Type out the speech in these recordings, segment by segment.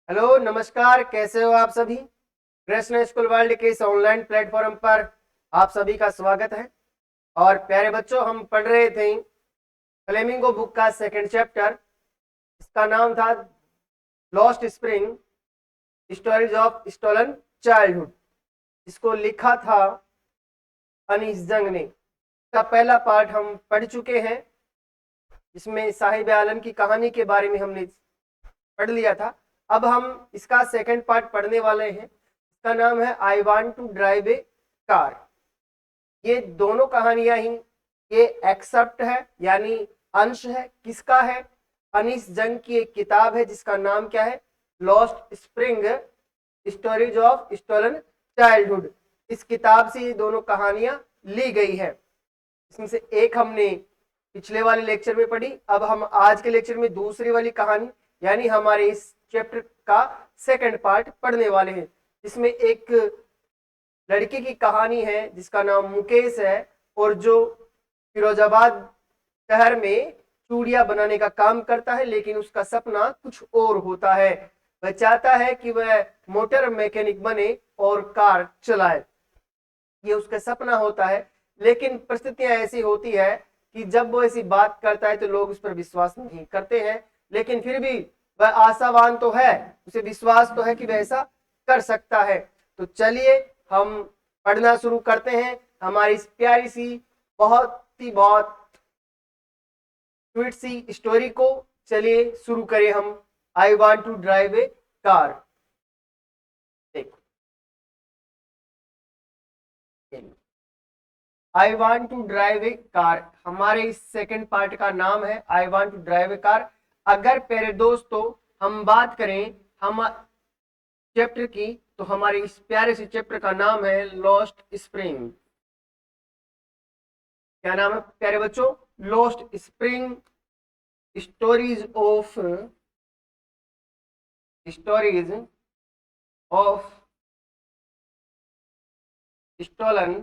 Hello, नमस्कार। कैसे हो आप सभी? कृष्ण स्कूल वर्ल्ड के इस ऑनलाइन प्लेटफॉर्म पर आप सभी का स्वागत है। और प्यारे बच्चों, हम पढ़ रहे थे फ्लेमिंगो बुक का सेकंड चैप्टर। इसका नाम था lost spring, stories of stolen childhood. इसको लिखा था अनीस जंग ने। इसका पहला पार्ट हम पढ़ चुके हैं, जिसमें साहिब आलम की कहानी के बारे में हमने पढ़ लिया था। अब हम इसका सेकंड पार्ट पढ़ने वाले हैं। इसका नाम है I want to drive a car. ये दोनों कहानियां ही ये एक्सेप्ट है, यानी अंश है। किसका है? अनीस जंग की एक किताब है जिसका नाम क्या है? Lost spring, stories of stolen childhood. इस किताब से ये दोनों कहानियां ली गई है। इसमें से एक हमने पिछले वाले लेक्चर में पढ़ी। अब हम आज के लेक्चर में दूसरी वाली कहानी, यानी हमारे इस चैप्टर का सेकंड पार्ट पढ़ने वाले हैं, जिसमें एक लड़के की कहानी है जिसका नाम मुकेश है, और जो फिरोजाबाद शहर में चूड़ियां बनाने का काम करता है, लेकिन उसका सपना कुछ और होता है। वह चाहता है कि वह मोटर मैकेनिक बने और कार चलाए। ये उसका सपना होता है, लेकिन परिस्थितियां ऐसी होती है कि जब वो ऐसी बात करता है तो लोग उस पर विश्वास नहीं करते हैं। लेकिन फिर भी वह आशावान तो है, उसे विश्वास तो है कि वह ऐसा कर सकता है। तो चलिए हम पढ़ना शुरू करते हैं हमारी इस प्यारी सी, बहुत स्वीट सी स्टोरी को। चलिए शुरू करें हम। I want to drive a car. देखो, I want to drive a car हमारे इस सेकंड पार्ट का नाम है I want to drive a car. अगर प्यारे दोस्तों हम बात करें हम चैप्टर की, तो हमारे इस प्यारे से चैप्टर का नाम है लॉस्ट स्प्रिंग। क्या नाम है प्यारे बच्चों? Lost spring, stories of stolen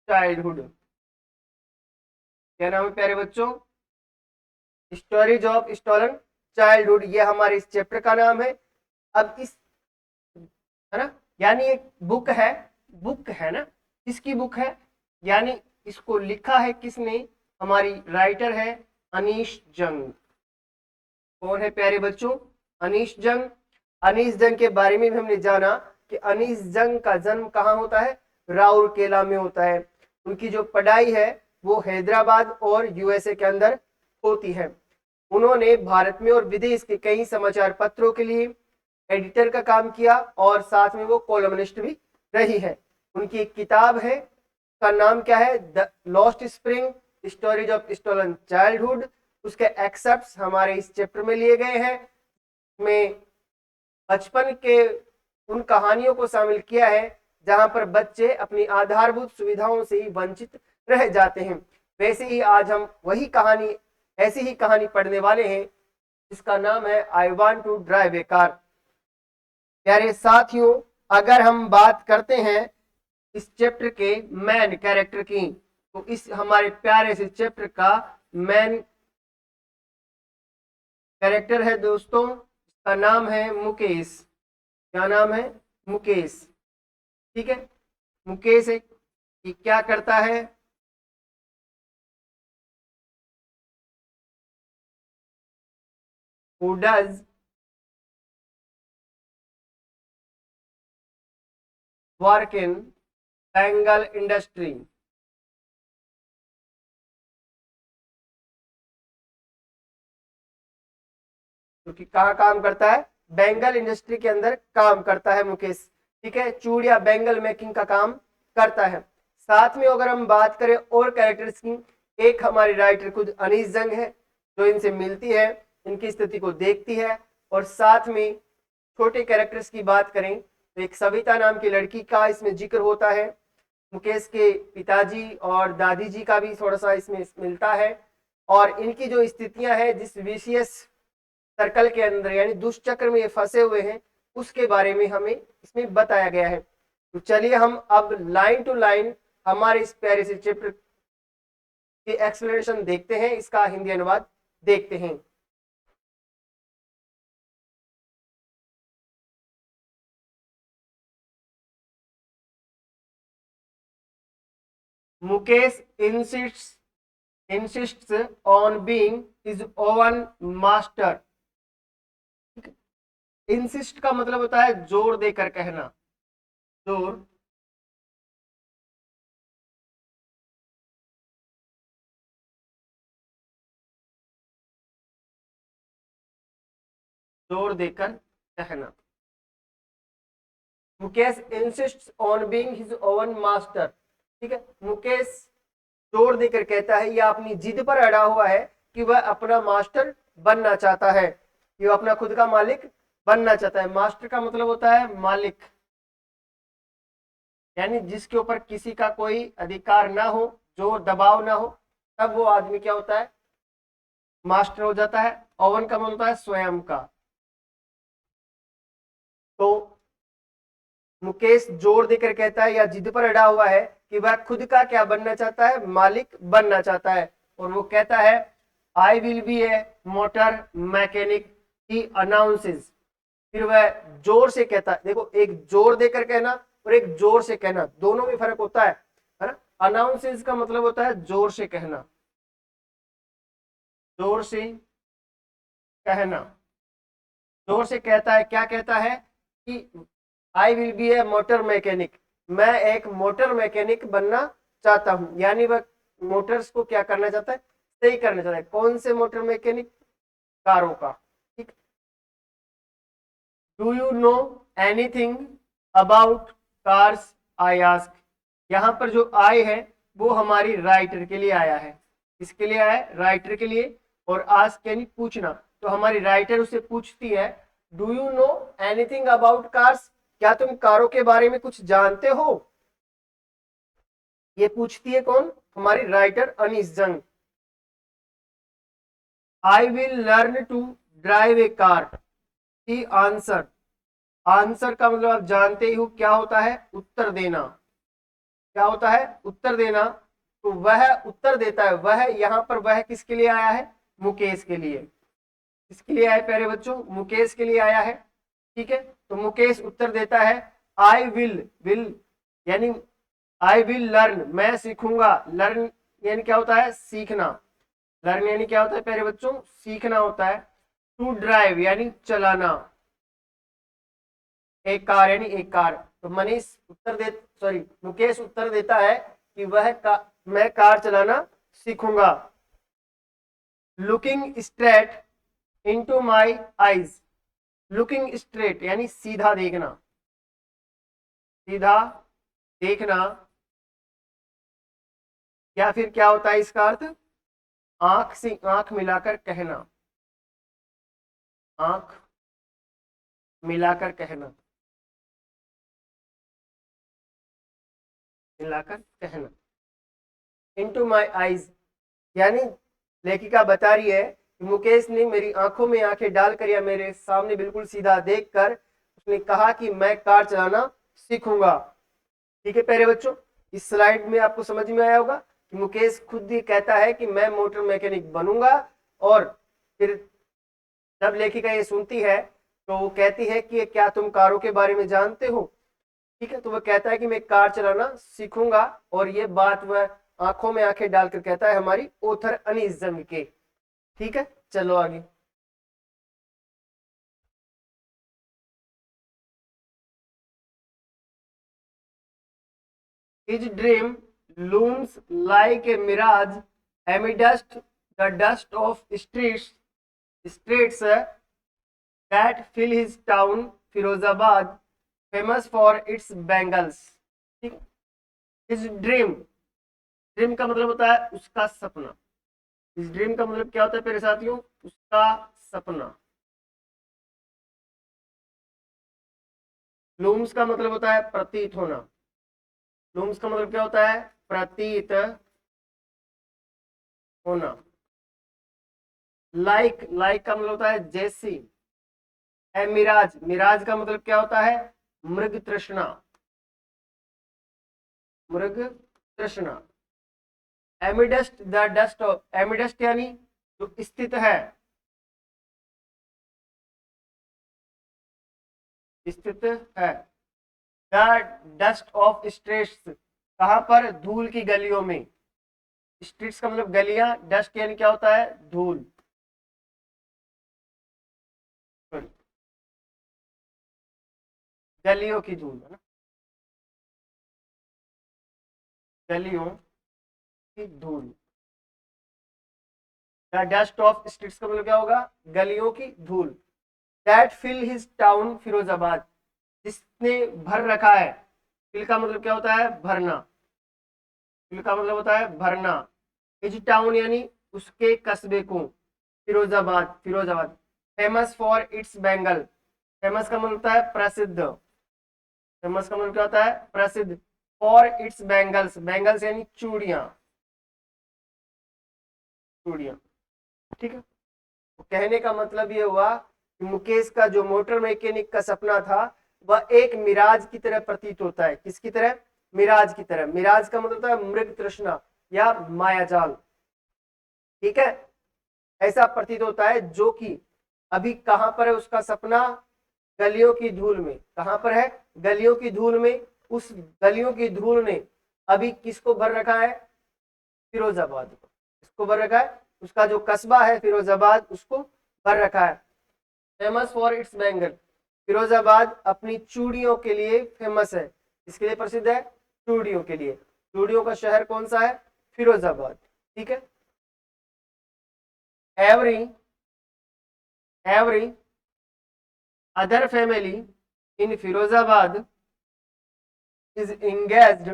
childhood. क्या नाम है प्यारे बच्चों? स्टोरीज ऑफ स्टोलन चाइल्डहुड, ये हमारे इस चैप्टर का नाम है। अब इस, है ना, यानी एक बुक है ना, किसकी बुक है? यानी इसको लिखा है किसने? हमारी राइटर है अनीश जंग। कौन है प्यारे बच्चों? अनीश जंग। अनीश जंग के बारे में भी हमने जाना कि अनीश जंग का जन्म कहाँ होता है? राउरकेला में होता है। उनकी जो पढ़ाई है वो हैदराबाद और यूएसए के अंदर होती है। उन्होंने भारत में और विदेश के कई समाचार पत्रों के लिए एडिटर का काम किया, और साथ में वो कॉलमनिस्ट भी रही है। उनकी एक किताब है, का नाम क्या है? The lost spring, stories of stolen childhood. उसके एक्सेप्ट्स हमारे इस चैप्टर में लिए गए हैं। में बचपन के उन कहानियों को शामिल किया है जहां पर बच्चे अपनी आधारभूत सुविधाओं से ही वंचित रह जाते हैं। वैसे ही आज हम वही कहानी, ऐसी ही कहानी पढ़ने वाले हैं जिसका नाम है I want to drive a car. प्यारे साथियों, अगर हम बात करते हैं इस चैप्टर के मेन कैरेक्टर की, तो इस हमारे प्यारे से चैप्टर का मेन कैरेक्टर है दोस्तों, इसका नाम है मुकेश। क्या नाम है? मुकेश। ठीक है, मुकेश एक ये क्या करता है? Who does work in Bengal industry. क्योंकि कहाँ काम करता है? बेंगल इंडस्ट्री के अंदर काम करता है मुकेश। ठीक है, चूड़िया बेंगल मेकिंग का काम करता है। साथ में अगर हम बात करें और कैरेक्टर्स की, एक हमारी राइटर खुद अनीस जंग है, जो इनसे मिलती है, इनकी स्थिति को देखती है। और साथ में छोटे कैरेक्टर्स की बात करें तो एक सविता नाम की लड़की का इसमें जिक्र होता है। मुकेश के पिताजी और दादी जी का भी थोड़ा सा इसमें मिलता है। और इनकी जो स्थितियां हैं, जिस विशियस सर्कल के अंदर यानी दुष्चक्र में ये फंसे हुए हैं, उसके बारे में हमें इसमें बताया गया है। तो चलिए हम अब लाइन टू लाइन हमारे इस प्यारे से चैप्टर की एक्सप्लेनेशन देखते हैं, इसका हिंदी अनुवाद देखते हैं। Mukesh insists on being his own master। Insist का मतलब होता है जोर देकर कहना, जोर देकर कहना। Mukesh इंसिस्ट्स on being his own master. ठीक है, मुकेश जोर देकर कहता है या अपनी जिद पर अड़ा हुआ है कि वह अपना मास्टर बनना चाहता है, कि वह अपना खुद का मालिक बनना चाहता है। मास्टर का मतलब होता है मालिक, यानी जिसके ऊपर किसी का कोई अधिकार ना हो, जो दबाव ना हो, तब वो आदमी क्या होता है, मास्टर हो जाता है। ओवन का मतलब होता है स्वयं का। तो मुकेश जोर देकर कहता है या जिद पर अड़ा हुआ है कि वह खुद का क्या बनना चाहता है, मालिक बनना चाहता है। और वो कहता है I will be a motor mechanic, he announces. फिर वह जोर से कहता है, देखो एक जोर देकर कहना और एक जोर से कहना, दोनों में फर्क होता है ना। अनाउंसेस का मतलब होता है जोर से कहना, जोर से कहना। जोर से कहता है, क्या कहता है कि I will be a motor mechanic, मैं एक मोटर मैकेनिक बनना चाहता हूं। यानी वह मोटर्स को क्या करना चाहता है, सही करना चाहता है। कौन से मोटर मैकेनिक, कारों का। ठीक, do you know anything about cars, I ask. यहां पर जो आई है वो हमारी राइटर के लिए आया है। किसके लिए आया है, राइटर के लिए। और आस्क यानी पूछना, तो हमारी राइटर उसे पूछती है do you know anything about cars, क्या तुम कारों के बारे में कुछ जानते हो। ये पूछती है कौन, हमारी writer Anees Jung. I will learn to drive a car, he answer. Answer का मतलब आप जानते ही हो क्या होता है, उत्तर देना। क्या होता है, उत्तर देना। तो वह उत्तर देता है, वह यहां पर वह किसके लिए आया है, मुकेश के लिए। किसके लिए आया प्यारे बच्चों, मुकेश के लिए आया है। ठीक है, तो मुकेश उत्तर देता है आई विल यानी आई विल लर्न, मैं सीखूंगा। लर्न यानी क्या होता है, सीखना। लर्न यानी क्या होता है प्यारे बच्चों, सीखना होता है। टू ड्राइव यानी चलाना, एक कार यानी एक कार। तो मनीष उत्तर दे, सॉरी मुकेश उत्तर देता है कि मैं कार चलाना सीखूंगा। Looking straight into my eyes, looking straight यानी सीधा देखना, सीधा देखना। या फिर क्या होता है इसका अर्थ, आंख से आंख मिलाकर कहना, आंख मिलाकर कहना, मिलाकर कहना। इनटू माय आईज यानी लेखिका बता रही है कि मुकेश ने मेरी आंखों में आंखें डालकर या मेरे सामने बिल्कुल सीधा देखकर उसने कहा कि मैं कार चलाना सीखूंगा। ठीक है प्यारे बच्चों, इस स्लाइड में आपको समझ में आया होगा कि मुकेश खुद ही कहता है कि मैं मोटर मैकेनिक बनूंगा। और फिर जब लेखिका ये सुनती है तो वो कहती है कि क्या तुम कारों के बारे में जानते हो। ठीक है, तो वह कहता है कि मैं कार चलाना सीखूंगा। और ये बात वह आंखों में आंखें डालकर कहता है हमारी ओथर अनीस जंग के। ठीक है, चलो आगे। His dream looms like a mirage amidst the dust of streets that fill his town, Firozabad, famous for its bangles. ठीक, his dream, ड्रीम का मतलब होता है उसका सपना। इस ड्रीम का मतलब क्या होता है मेरे साथियों, उसका सपना। लूम्स का मतलब होता है प्रतीत होना। लूम्स का मतलब क्या होता है, प्रतीत होना। लाइक का मतलब होता है जैसी। मिराज, मिराज का मतलब क्या होता है, मृग तृष्णा, मृग तृष्णा। Amidst the dust of, amidst यानी जो स्थित है, स्थित है। द डस्ट ऑफ स्ट्रेट्स कहां पर? धूल की गलियों में। स्ट्रीट्स का मतलब गलियां, डस्ट यानी क्या होता है? धूल। गलियों की धूल है ना, गलियों की धूल। द डस्ट ऑफ स्ट्रीट्स का मतलब क्या होगा? गलियों की धूल। That fill his town Firozabad, जिसने भर रखा है। फिल का मतलब क्या होता है? भरना। फिल का मतलब होता है भरना। हिज टाउन यानी उसके कस्बे को। Firozabad, Firozabad. Famous for it's bangle. Famous का मतलब होता है प्रसिद्ध। फेमस का मतलब क्या होता है? प्रसिद्ध। फॉर इट्स बैंगल्स, बैंगल्स यानी चूड़ियां, चूड़ियां। ठीक है। तो कहने का मतलब ये हुआ कि मुकेश का जो मोटर मैकेनिक का सपना था वह एक मिराज की तरह प्रतीत होता है। किसकी तरह? मिराज की तरह। मिराज का मतलब होता है मृग तृष्णा या मायाजाल। ठीक है। ऐसा प्रतीत होता है, जो कि अभी कहां पर है उसका सपना? गलियों की धूल में। कहां पर है? गलियों की धूल में। उस गलियों की धूल ने अभी किसको भर रखा है? फिरोजाबाद को। किसको भर रखा है? उसका जो कस्बा है फिरोजाबाद, उसको भर रखा है। Famous for it's bangle. Firozabad अपनी चूड़ियों के लिए फेमस है। इसके लिए प्रसिद्ध है? चूड़ियों के लिए। चूड़ियों का शहर कौन सा है? फिरोजाबाद। ठीक है। Every every other family in Firozabad is engaged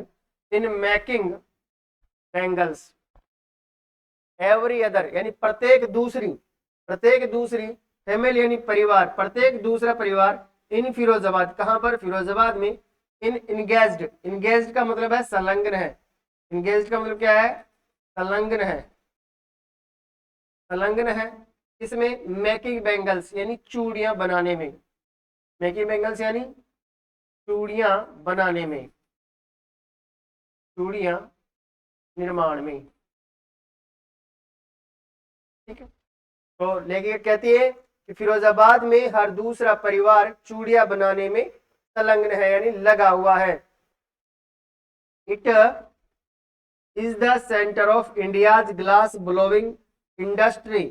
in making bangles. Every other यानी प्रत्येक दूसरी फैमिली यानी परिवार, प्रत्येक दूसरा परिवार इन फिरोजाबाद, कहां पर? फिरोजाबाद में। इन इंगेज्ड, इंगेज्ड का मतलब है संलग्न है। इंगेज्ड का मतलब क्या है? संलग्न है, संलग्न है। इसमें मेकिंग बैंगल्स यानी चूड़ियां बनाने में। मेकिंग बैंगल्स यानी चूड़ियां बनाने में, चूड़ियां निर्माण में। ठीक है। तो लेकिन कहती है कि फिरोजाबाद में हर दूसरा परिवार चूड़ियां बनाने में संलग्न है यानी लगा हुआ है। It is the centre of India's glass blowing industry.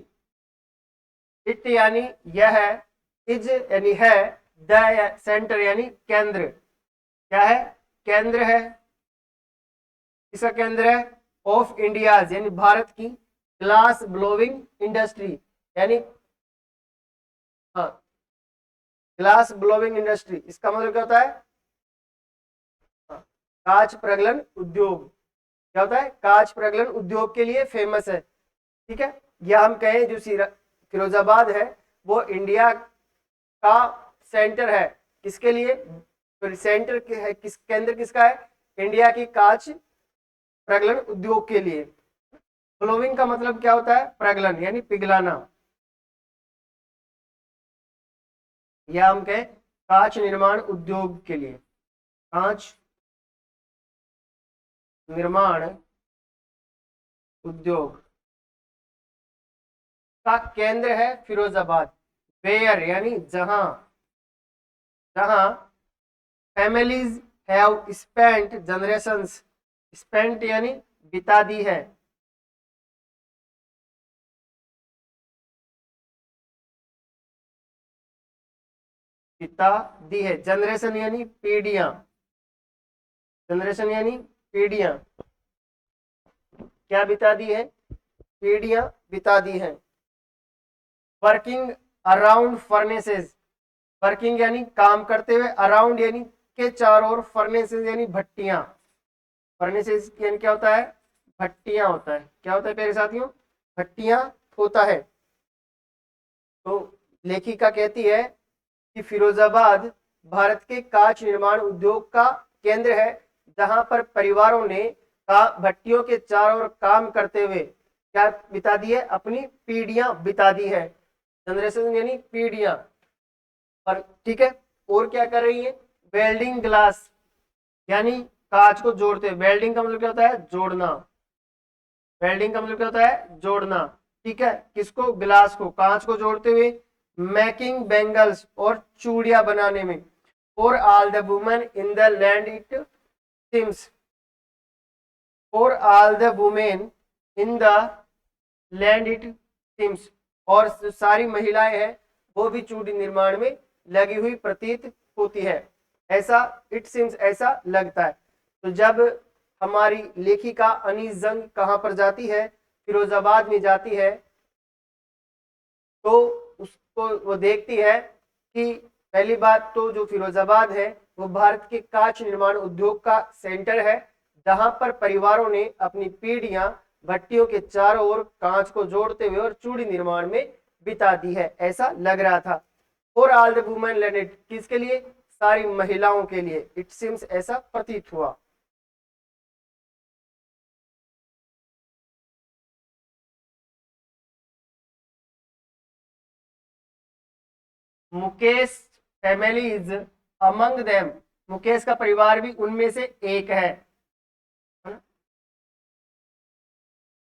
It यानी यह है, इज यानी है, द सेंटर यानी केंद्र। क्या है? केंद्र है। किसका केंद्र है? ऑफ इंडियाज यानी भारत की। ग्लास ब्लोइंग इंडस्ट्री यानी, हाँ, ग्लास ब्लोइंग इंडस्ट्री, इसका मतलब क्या होता है? हाँ, कांच प्रगलन उद्योग। क्या होता है? कांच प्रगलन उद्योग के लिए फेमस है। ठीक है। या हम कहें जो फिरोजाबाद है वो इंडिया का सेंटर है। किसके लिए? तो सेंटर है, किस केंद्र किसका है? इंडिया की कांच प्रगलन उद्योग के लिए। ब्लोइंग का मतलब क्या होता है? प्रगलन यानी पिघलाना। या हम कहें कांच निर्माण उद्योग के लिए। कांच निर्माण उद्योग का केंद्र है फिरोजाबाद। वेयर यानी जहां, जहां families have spent generations. Spent यानी बिता दी है। बिता दी है। जनरेशन यानी पीढ़ियां। जनरेशन यानी पीढ़ियां। क्या बिता दी है? पीढ़ियां बिता दी है। Working around furnaces. वर्किंग यानी काम करते हुए, अराउंड यानी के चारों ओर, फर्नेसेस यानी भट्टियां। फर्नेसेस यानी क्या होता है? भट्टियां होता है। क्या होता है प्यारे साथियों? भट्टियां होता है। तो लेखिका कहती है कि फिरोजाबाद भारत के कांच निर्माण उद्योग का केंद्र है, जहां पर परिवारों ने भट्टियों के चारों ओर काम करते हुए क्या बिता दी है? अपनी पीढ़ियां बिता दी है। जनरेशन यानी पीढ़ियां। और ठीक है, और क्या कर रही है? वेल्डिंग ग्लास यानी कांच को जोड़ते। वेल्डिंग का मतलब क्या होता है? जोड़ना। वेल्डिंग का मतलब क्या होता है? जोड़ना। ठीक है। किसको? ग्लास को, कांच को जोड़ते हुए। मेकिंग बैंगल्स और चूड़ियां बनाने में। और all the women in the land it seems. For all the women in the land it seems, और सारी महिलाएं हैं वो भी चूड़ी निर्माण में लगी हुई प्रतीत होती है, ऐसा इट सीम्स, ऐसा लगता है। तो जब हमारी लेखिका अनीस जंग कहां पर जाती है, फिरोजाबाद में जाती है, तो उसको वो देखती है कि पहली बात तो जो फिरोजाबाद है वो भारत के कांच निर्माण उद्योग का सेंटर है, जहां पर परिवारों ने अपनी पीढ़ियां भट्टियों के चारों ओर कांच को जोड़ते हुए और चूड़ी निर्माण में बिता दी है, ऐसा लग रहा था। और ऑल द वुमेन लैंडेड, किसके लिए, सारी महिलाओं के लिए, इट सीम्स, ऐसा प्रतीत हुआ। Mukesh family is among them, Mukesh का परिवार भी उनमें से एक है।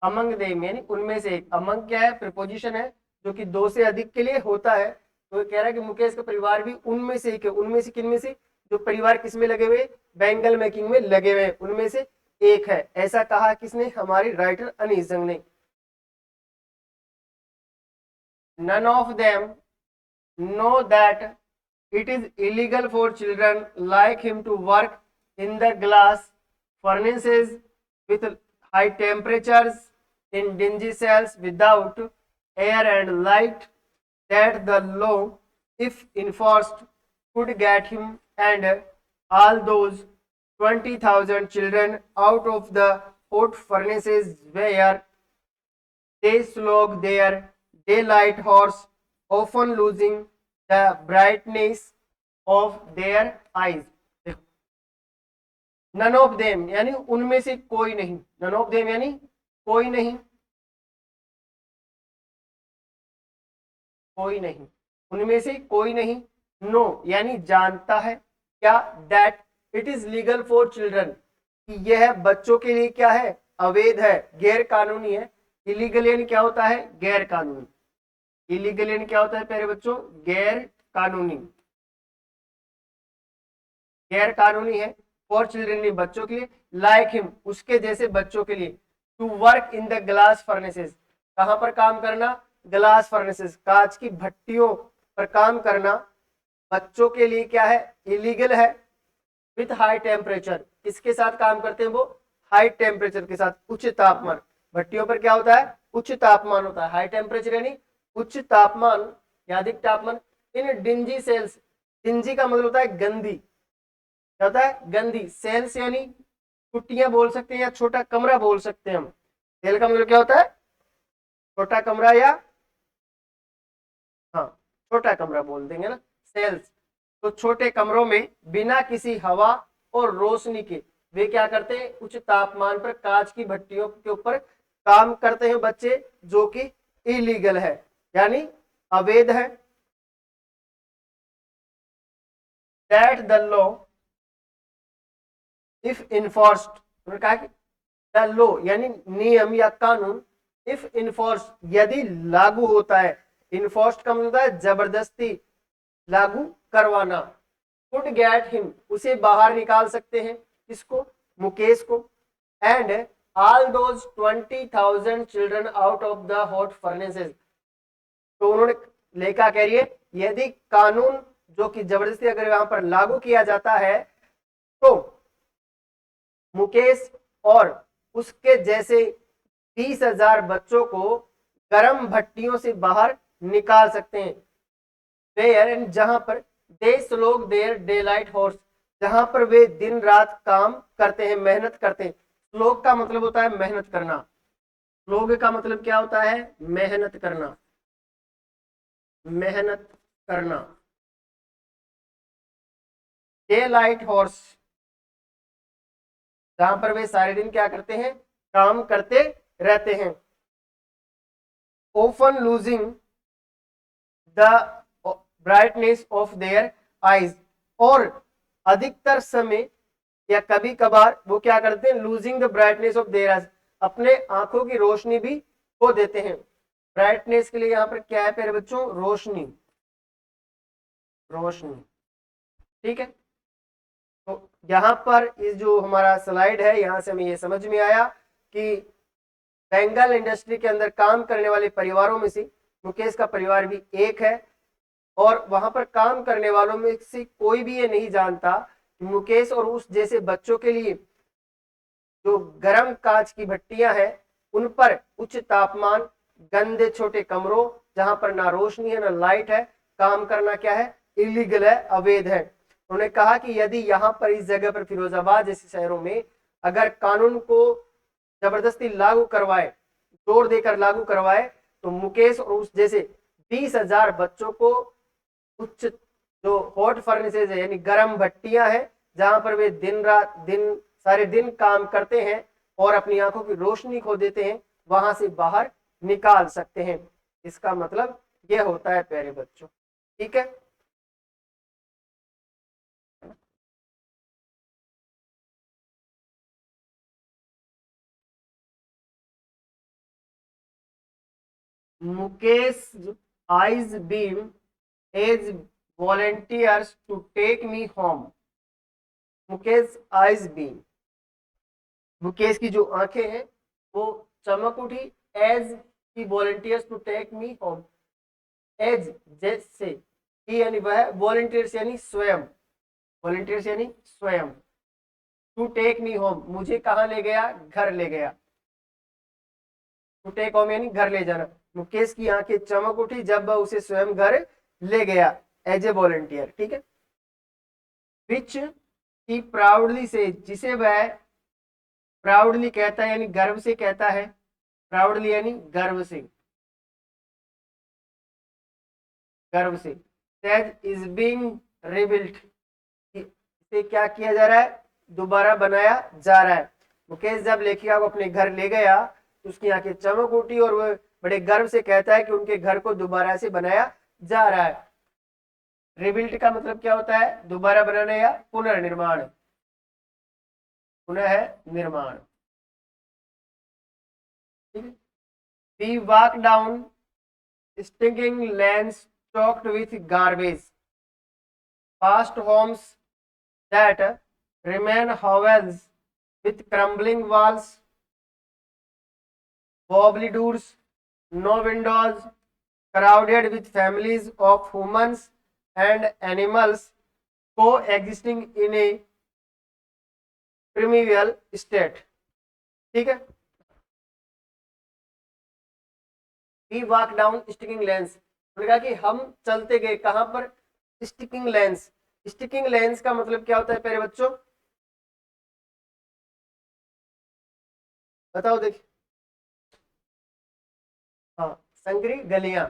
अमंग देम यानी उनमें से एक, अमंग क्या है, प्रीपोजिशन है जो कि दो से अधिक के लिए होता है। तो कह रहा है कि मुकेश का परिवार भी उनमें से एक है, उनमें से, किनमें से, जो परिवार किसमें लगे हुए, बैंगल मेकिंग में लगे हुए, उनमें से एक है, ऐसा कहा किसने, हमारी राइटर अनीस जंग ने। None of them know that it is illegal for children like him to work in the glass furnaces with high temperatures in dingy cells without air and light, that the law, if enforced, could get him and all those 20,000 children out of the hot furnaces where they slog their daylight horse, often losing the brightness of their eyes. None of them यानी उनमें से कोई नहीं, none of them यानी कोई नहीं, कोई नहीं, उनमें से कोई नहीं। नो यानी जानता है क्या, that it is legal for children, कि यह बच्चों के लिए क्या है, अवैध है, गैर कानूनी है। इलीगल यानी क्या होता है, गैर कानूनी, इलीगल यानी क्या होता है प्यारे बच्चों, गैर कानूनी, गैर कानूनी है। फॉर चिल्ड्रन बच्चों के लिए, लाइक हिम उसके जैसे बच्चों के लिए, to work in the glass furnaces, कहां पर काम करना, ग्लास फर्नेसेस, कांच की भट्टियों पर काम करना बच्चों के लिए क्या है, इलीगल है। विथ हाई टेम्परेचर, किसके साथ काम करते हैं वो, हाई टेम्परेचर के साथ, उच्च तापमान, भट्टियों पर क्या होता है, उच्च तापमान होता है, हाई टेम्परेचर यानी उच्च तापमान या अधिक तापमान। इन डिंजी सेल्स, डिंजी का मतलब होता है गंदी, क्या होता है, गंदी, सेल्स यानी कुटियां बोल सकते हैं या छोटा कमरा बोल सकते हैं हम, सेल का मतलब क्या होता है, छोटा कमरा या, हाँ छोटा कमरा बोल देंगे ना, सेल्स। तो छोटे कमरों में बिना किसी हवा और रोशनी के वे क्या करते हैं, उच्च तापमान पर कांच की भट्टियों के ऊपर काम करते हैं बच्चे, जो कि इलीगल है यानी अवैध है। That the law if enforced, उन्होंने कहा कि द लॉ यानी नियम या कानून, इफ इन्फोर्स यदि लागू होता है, इन्फोर्स्ड का मतलब होता है जबरदस्ती लागू करवाना, कुड गेट हिम उसे बाहर निकाल सकते हैं, किसको, मुकेश को, and all those 20,000 children out of the hot furnaces. तो उन्होंने लेखा कह रही है यदि कानून जो कि जबरदस्ती अगर वहां पर लागू किया जाता है तो मुकेश और उसके जैसे 20,000 बच्चों को गर्म भट्टियों से बाहर निकाल सकते हैं। देयर एंड जहां पर they slog their day light hours, जहां पर वे दिन रात काम करते हैं, मेहनत करते हैं। स्लोग का मतलब होता है मेहनत करना, स्लोग का मतलब क्या होता है, मेहनत करना, मेहनत करना। डे लाइट हॉर्स, जहां पर वे सारे दिन क्या करते हैं, काम करते रहते हैं। often losing the brightness of their eyes, और अधिकतर समय या कभी कभार वो क्या करते हैं, losing the brightness of their eyes, अपने आंखों की रोशनी भी खो देते हैं। ब्राइटनेस के लिए यहाँ पर क्या है प्यारे बच्चों, रोशनी, रोशनी, ठीक है। तो यहाँ पर इस जो हमारा स्लाइड है यहाँ से हमें ये समझ में आया कि बेंगल इंडस्ट्री के अंदर काम करने वाले परिवारों में से मुकेश का परिवार भी एक है और वहां पर काम करने वालों में से कोई भी ये नहीं जानता कि मुकेश और उस जैसे बच्चों के लिए जो गर्म कांच की भट्टियां हैं उन पर उच्च तापमान, गंदे छोटे कमरों जहां पर ना रोशनी है ना लाइट है, काम करना क्या है, इलीगल है, अवैध है। उन्होंने कहा कि यदि यहाँ पर इस जगह पर फिरोजाबाद जैसे शहरों में अगर कानून को जबरदस्ती लागू करवाए, जोर देकर लागू करवाए, तो मुकेश और उस जैसे 20,000 बच्चों को उच्च जो हॉट फर्नेसेज है यानी गर्म भट्टियां हैं जहां पर वे दिन सारे दिन काम करते हैं और अपनी आंखों की रोशनी खो देते हैं, वहां से बाहर निकाल सकते हैं। इसका मतलब यह होता है प्यारे बच्चों, ठीक है। Mukesh eyes beam as volunteers to take me home. Mukesh eyes beam, Mukesh की जो आंखें हैं वो चमक उठी as he volunteers to take me home. As जैसे ही यानी वह, वॉलंटियर्स यानी स्वयं, वॉलंटियर्स यानी स्वयं, टू टेक मी होम मुझे कहाँ ले गया, घर ले गया। टू टेक होम यानी घर ले जाना। मुकेश की आंखें चमक उठी जब वह उसे स्वयं घर ले गया एज ए वॉलंटियर, ठीक है। विच ही प्राउडली से, जिसे वह प्राउडली कहता है यानी गर्व से कहता है, प्राउडली यानी गर्व से, गर्व से। दैट इज बीइंग रिबिल्ट, इसे क्या किया जा रहा है, दोबारा बनाया जा रहा है। मुकेश जब लेखिका को अपने घर ले गया तो उसकी आंखें चमक उठी और वह बड़े गर्व से कहता है कि उनके घर को दोबारा से बनाया जा रहा है। रिबिल्ट का मतलब क्या होता है, दोबारा बनाना या पुनर्निर्माण, पुनः निर्माण, ठीक है। We walk down stinking lanes choked with garbage, past homes that remain hovels with crumbling walls, wobbly doors, no windows, crowded with families of humans and animals coexisting in a primeval state, ठीक है। We walk down sticking lanes, उन्होंने कहा कि हम चलते गए कहां पर, स्टिकिंग लेंस। स्टिकिंग लेंस का मतलब क्या होता है प्यारे बच्चों, बताओ देखिए। हाँ, संकरी गलियां,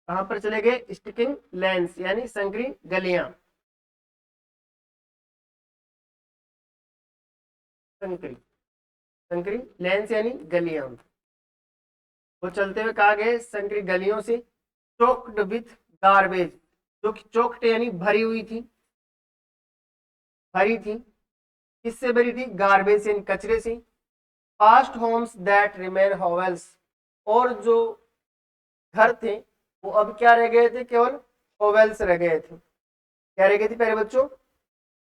कहां पर चले गए, स्टिकिंग लेंस यानी संकरी गलियां, संकरी, संकरी लेंस यानी गलियां। वो चलते हुए कहा गए संकरी गलियों से, चोक्ड विथ गार्बेज, जो कि चोक्ड यानी भरी हुई थी, भरी थी, किससे भरी थी, गार्बेज यानी कचरे से। Past homes that remain hovels, और जो घर थे वो अब क्या रह गए थे, केवल हॉवेल्स रह गए थे। क्या रह गए थे प्यारे बच्चों,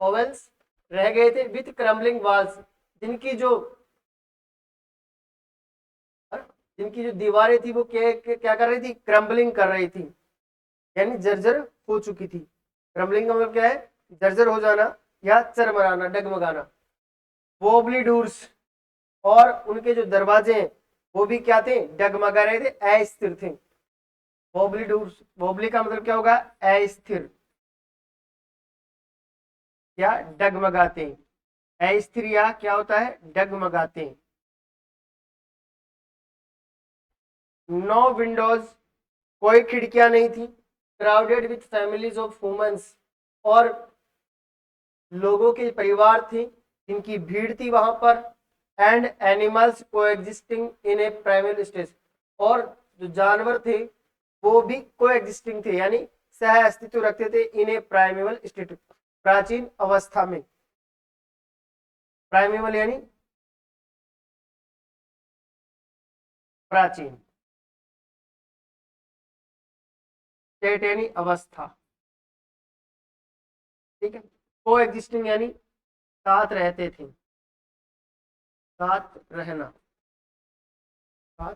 हॉवेल्स रह गए थे, विथ क्रम्बलिंग वॉल्स, जिनकी जो जिनकी जो दीवारें थी वो क्या कर रही थी, क्रम्बलिंग कर रही थी यानी जर्जर हो चुकी थी। क्रम्बलिंग का मतलब क्या है, जर्जर हो जाना या चरमराना, डगमगाना। वोबली डोर्स, और उनके जो दरवाजे हैं वो भी क्या थे, डगमगा रहे थे, अस्थिर थे। वोबली डोर्स, वोबली का मतलब क्या होगा, अस्थिर या डगमगाते, अस्थिर या क्या होता है, डगमगाते। नो विंडोज, कोई खिड़कियां नहीं थी। Crowded with families of humans, और लोगों के परिवार थे जिनकी भीड़ थी वहां पर। And animals coexisting in a primal stage, और जो जानवर थे वो भी कोएग्जिस्टिंग थे यानी सह अस्तित्व रखते थे, इन ए प्राइमेवल स्टेट, प्राचीन अवस्था में। प्राइमेवल यानी प्राचीन, स्टेट यानी अवस्था, ठीक है। को एग्जिस्टिंग यानी साथ रहते थे, साथ रहना, साथ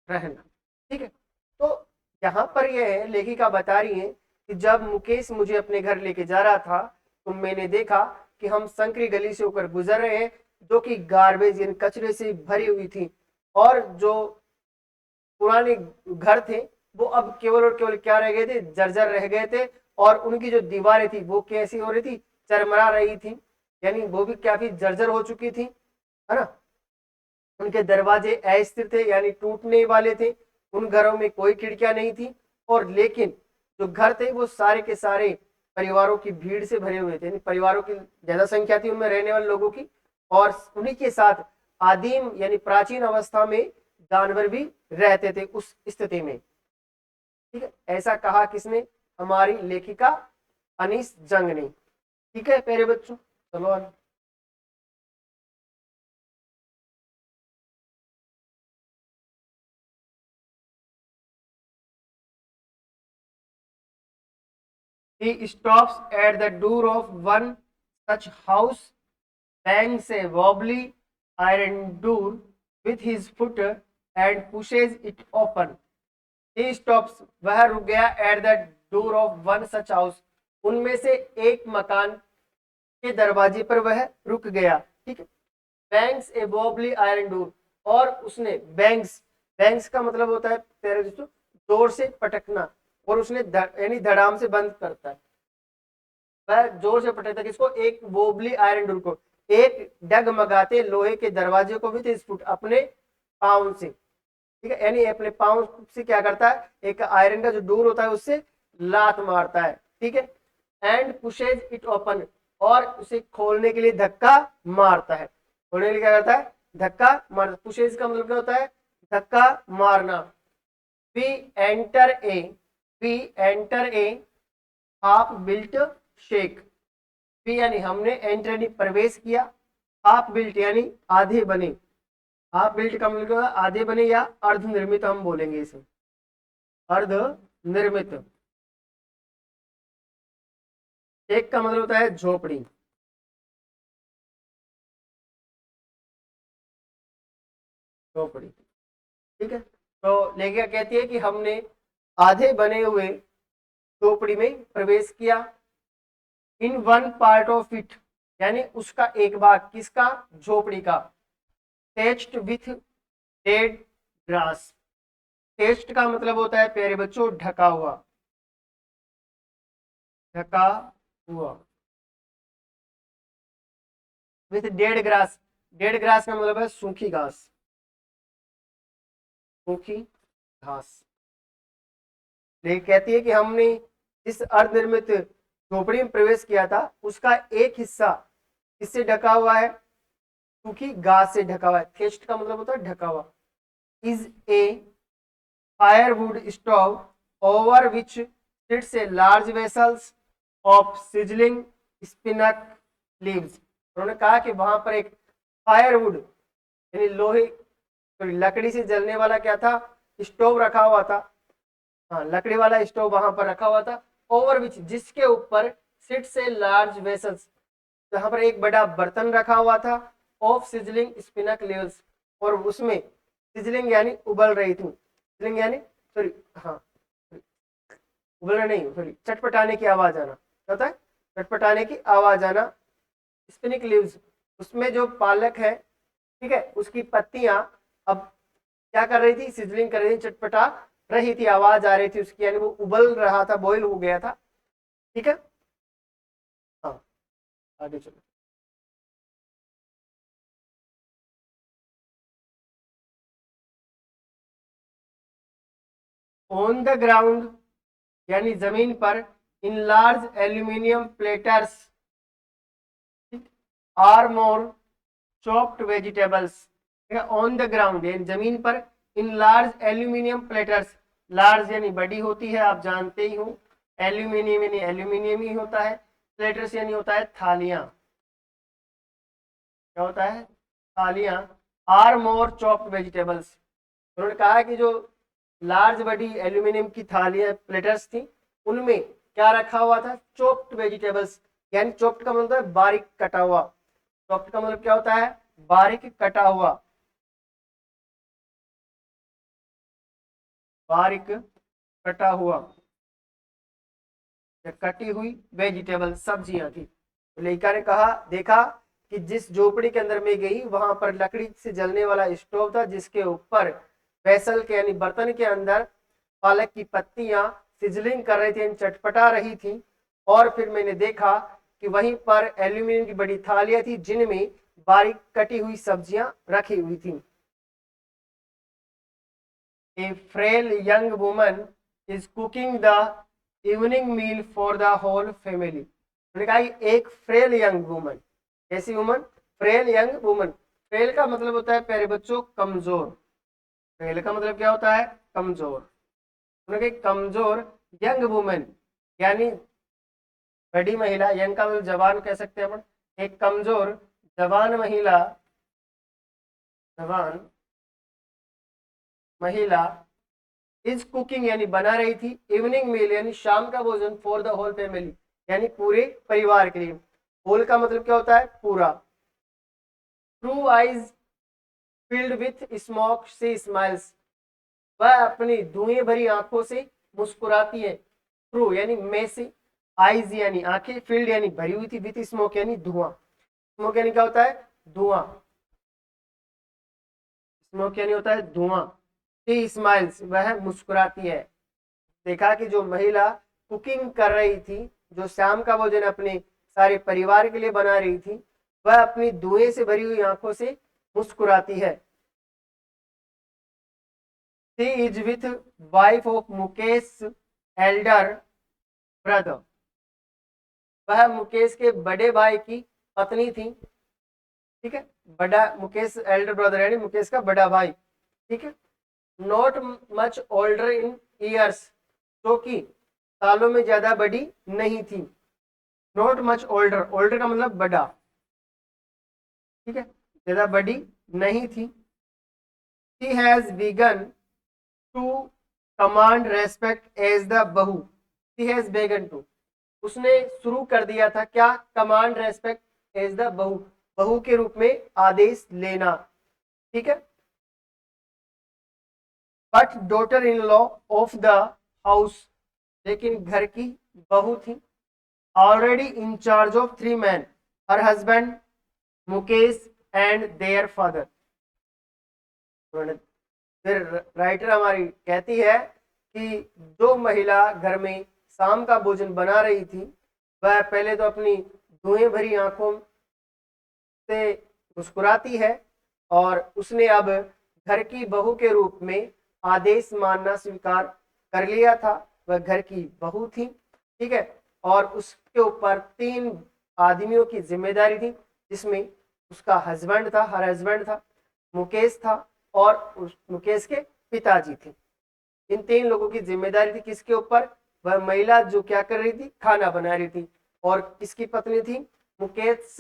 रहना। ठीक है, तो यहाँ पर यह है, लेखिका बता रही है कि जब मुकेश मुझे अपने घर लेके जा रहा था तो मैंने देखा कि हम संकरी गली से होकर गुजर रहे हैं जो कि गार्बेज यानी कचरे से भरी हुई थी, और जो पुराने घर थे वो अब केवल और केवल क्या रह गए थे, जर्जर रह गए थे, और उनकी जो दीवारें थी वो कैसी हो रही थी, चरमरा रही थी, यानी वो भी काफी जर्जर हो चुकी थी, है ना। उनके दरवाजे अस्थिर थे यानी टूटने वाले थे, उन घरों में कोई खिड़कियां नहीं थी, और लेकिन जो घर थे वो सारे के सारे परिवारों की भीड़ से भरे हुए थे, यानी परिवारों की ज्यादा संख्या थी उनमें रहने वाले लोगों की, और उन्हीं के साथ आदिम यानी प्राचीन अवस्था में जानवर भी रहते थे उस स्थिति में। ठीक है, ऐसा कहा किसने, हमारी लेखिका अनीस जंग ने। ठीक है प्यारे बच्चों, चलो आगे। He stops at the door of one such house, bangs a wobbly iron door with his foot and pushes it open. He stops, वह रुक गया at the door of one such house, उनमें से एक मकान के दरवाजे पर वह रुक गया। ठीक है, बैंग्स ए wobbly iron door, और उसने बैंग्स, बैंग्स का मतलब होता है प्यारे दोस्तों जोर से पटकना, और उसने यानी धड़ाम से बंद करता है, वह जोर से पटकता है किसको, एक वोबली आयरन डोर को, एक डगमगाते लोहे के दरवाजे को विद फुट, अपने पाँव से। ठीक है, यानी अपने पाँव से क्या करता है, एक आयरन का जो डोर होता है उससे लात मारता है। ठीक है, एंड पुशेज इट ओपन, और उसे खोलने के लिए धक्का मारता है, खोलने के लिए क्या करता है, धक्का मारता। पुशेज का मतलब क्या होता है, धक्का मारना। We enter a, we enter a half built shack, we यानी हमने, एंटर यानी प्रवेश किया, हाफ बिल्ट यानी आधे बने, हाफ बिल्ट का मतलब आधे बने या अर्ध निर्मित हम बोलेंगे इसे, अर्ध निर्मित। एक का मतलब होता है झोपड़ी, झोपड़ी। ठीक है, तो लेखिका कहती है कि हमने आधे बने हुए झोपड़ी में प्रवेश किया। In one part of it, यानी उसका एक भाग, किसका, झोपड़ी का। Test with dead grass, test का मतलब होता है प्यारे बच्चों ढका हुआ, ढका हुआ। With dead grass, dead grass का मतलब है सूखी घास, सूखी घास। लेकिन कहती है कि हमने इस अर्धनिर्मित झोपड़ी में प्रवेश किया था, उसका एक हिस्सा किससे ढका हुआ है, सूखी घास से ढका हुआ है। थेस्ट का मतलब होता है ढका हुआ। Is a firewood stove over which sits a large vessels of sizzling spinach leaves. उन्होंने कहा कि वहां पर एक फायरवुड यानी लोहे, लकड़ी से जलने वाला क्या था, स्टोव रखा हुआ था, हाँ लकड़ी वाला स्टोव वहां पर रखा हुआ था, ओवर विच जिसके ऊपर सिट्स ए लार्ज वेसल्स, जहां पर एक बड़ा बर्तन रखा हुआ था, ऑफ सिजलिंग स्पिनक लीव्स, और उसमें सिजलिंग यानी उबल रही थी, सिजलिंग यानी सॉरी, हाँ उबलना नहीं सॉरी, चटपटाने की आवाज आना, क्या होता है, चटपटाने की आवाज आना। स्पिनिक लीव्स, उसमें जो पालक है, ठीक है, उसकी पत्तियां अब क्या कर रही थी, सिजलिंग कर रही थी, चटपटा रही थी, आवाज आ रही थी उसकी, यानी वो उबल रहा था, बॉईल हो गया था। ठीक है, हाँ आगे चलो। ऑन द ग्राउंड यानी जमीन पर, in large aluminium platters are more chopped vegetables. On the ground यानी जमीन पर, in large aluminium platters, large यानी बड़ी होती है, आप जानते ही हो, एल्यूमिनियम यानी एल्यूमिनियम ही होता है, प्लेटर्स यानी होता है थालियां, क्या होता है, थालियां। आर मोर चॉप्ड वेजिटेबल्स, उन्होंने कहा कि जो लार्ज बड़ी एल्यूमिनियम की थालियां प्लेटर्स थी, उनमें क्या रखा हुआ था, चॉप्ड वेजिटेबल्स, यानी चॉप्ड का मतलब है बारीक कटा हुआ। चॉप्ड का मतलब क्या होता है? बारीक कटा हुआ, बारीक कटा हुआ या कटी हुई वेजिटेबल, सब्जियां थी। तो लेखिका ने कहा, देखा कि जिस झोपड़ी के अंदर मैं गई वहां पर लकड़ी से जलने वाला स्टोव था, जिसके ऊपर वेसल के यानी बर्तन के अंदर पालक की पत्तियां सिजलिंग कर रही थी, चटपटा रही थी। और फिर मैंने देखा कि वहीं पर एल्यूमिनियम की बड़ी थालियां थी जिनमें बारीक कटी हुई सब्जियां रखी हुई थी। A frail young woman is cooking the evening meal for the whole family। उन्होंने कहा कि एक फ्रेल यंग वुमन, कैसी woman? Frail young woman. Frail का मतलब होता है प्यारे बच्चों कमजोर। फ्रेल का मतलब क्या होता है? कमजोर। उन्होंने कहा कमजोर यंग वुमन यानी बड़ी महिला, यंग का मतलब जवान कह सकते हैं अपन, एक कमजोर जवान महिला, जवान महिला इज कुकिंग यानी बना रही थी, इवनिंग मील यानी शाम का भोजन, फॉर द होल फैमिली यानी पूरे परिवार के लिए। होल का मतलब क्या होता है? पूरा। True eyes filled with smoke she smiles, वह अपनी धुएं भरी आंखों से मुस्कुराती है। ट्रू यानी में से, आइज यानी आंखें, फील्ड यानी भरी हुई थी, विथ स्मोक यानी धुआं। स्मोक यानी क्या होता है? धुआं। स्मोक यानी होता है धुआं। सी स्माइल्स वह मुस्कुराती है। देखा कि जो महिला कुकिंग कर रही थी, जो शाम का भोजन अपने सारे परिवार के लिए बना रही थी, वह अपनी धुएं से भरी हुई आंखों से मुस्कुराती है। She is with wife of Mukesh Elder brother, वह मुकेश के बड़े भाई की पत्नी थी। ठीक है, बड़ा मुकेश एल्डर ब्रदर यानी मुकेश का बड़ा भाई। ठीक है, not much older in years, जो कि सालों में ज्यादा बड़ी नहीं थी। नॉट मच ओल्डर, ओल्डर का मतलब बड़ा। ठीक है, ज्यादा बड़ी नहीं थी। She has begun to command respect as the bahu, she has begun to, उसने शुरू कर दिया था क्या? कमांड रेस्पेक्ट एज द बहू, बहू के रूप में आदेश लेना। ठीक है, but daughter in law of the house, लेकिन घर की बहू थी। Already in charge of 3 men, her husband, Mukesh and their father. फिर राइटर हमारी कहती है कि जो महिला घर में शाम का भोजन बना रही थी, वह पहले तो अपनी धुएं भरी आंखों से मुस्कुराती है, और उसने अब घर की बहू के रूप में आदेश मानना स्वीकार कर लिया था। वह घर की बहू थी। ठीक है, और उसके ऊपर 3 आदमियों की जिम्मेदारी थी, जिसमें उसका हस्बैंड था, हर हस्बैंड था, मुकेश था, और उस मुकेश के पिताजी थे। इन 3 लोगों की जिम्मेदारी थी किसके ऊपर? वह महिला जो क्या कर रही थी? खाना बना रही थी। और किसकी पत्नी थी? मुकेश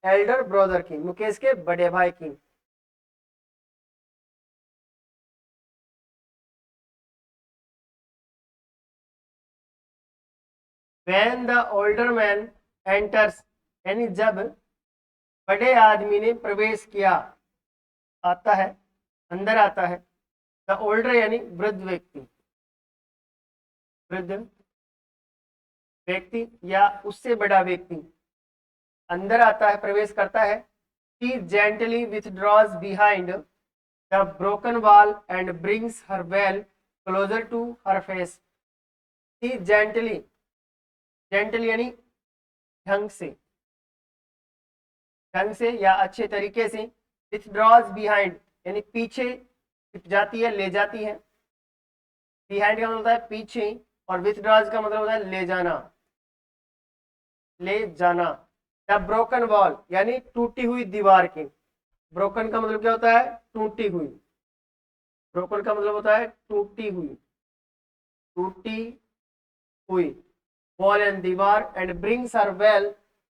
एल्डर ब्रदर की, मुकेश के बड़े भाई की। When the older man enters, यानी जब बड़े आदमी ने प्रवेश किया, आता है, अंदर आता है। द ओल्डर यानी वृद्ध व्यक्ति, वृद्ध व्यक्ति या उससे बड़ा व्यक्ति अंदर आता है, प्रवेश करता है। She gently withdraws behind the broken wall and brings her veil closer to her face। She gently, gentle यानी ढंग से, ढंग से या अच्छे तरीके से। withdraws behind यानी पीछे छिप जाती है, ले जाती है। behind का मतलब होता है पीछे, और withdraws का मतलब होता है ले जाना, ले जाना। द ब्रोकन वॉल यानी टूटी हुई दीवार की। ब्रोकन का मतलब क्या होता है? टूटी हुई। ब्रोकन का मतलब होता है टूटी हुई, टूटी हुई। वॉल एंड दीवार, and brings her well,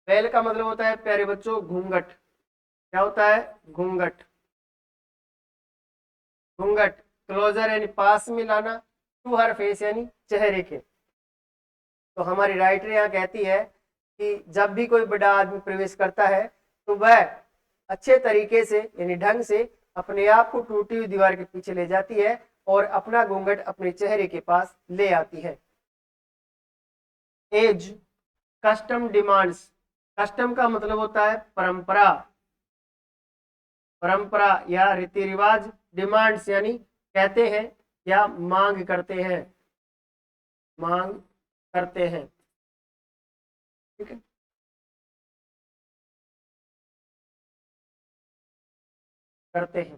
well का मतलब होता है प्यारे बच्चों घूंघट। क्या होता है? घूंघट। घूंघट क्लोजर यानी पास में लाना, टू हर फेस यानी चेहरे के। तो हमारी राइटर यहाँ कहती है कि जब भी कोई बड़ा आदमी प्रवेश करता है तो वह अच्छे तरीके से यानी ढंग से अपने आप को टूटी हुई दीवार के पीछे ले जाती है और अपना घूंघट अपने चेहरे के पास ले आती है। एज कस्टम डिमांड्स, कस्टम का मतलब होता है परंपरा, परंपरा या रीति रिवाज, डिमांड्स यानी कहते हैं या मांग करते हैं, मांग करते हैं। ठीक है, करते हैं।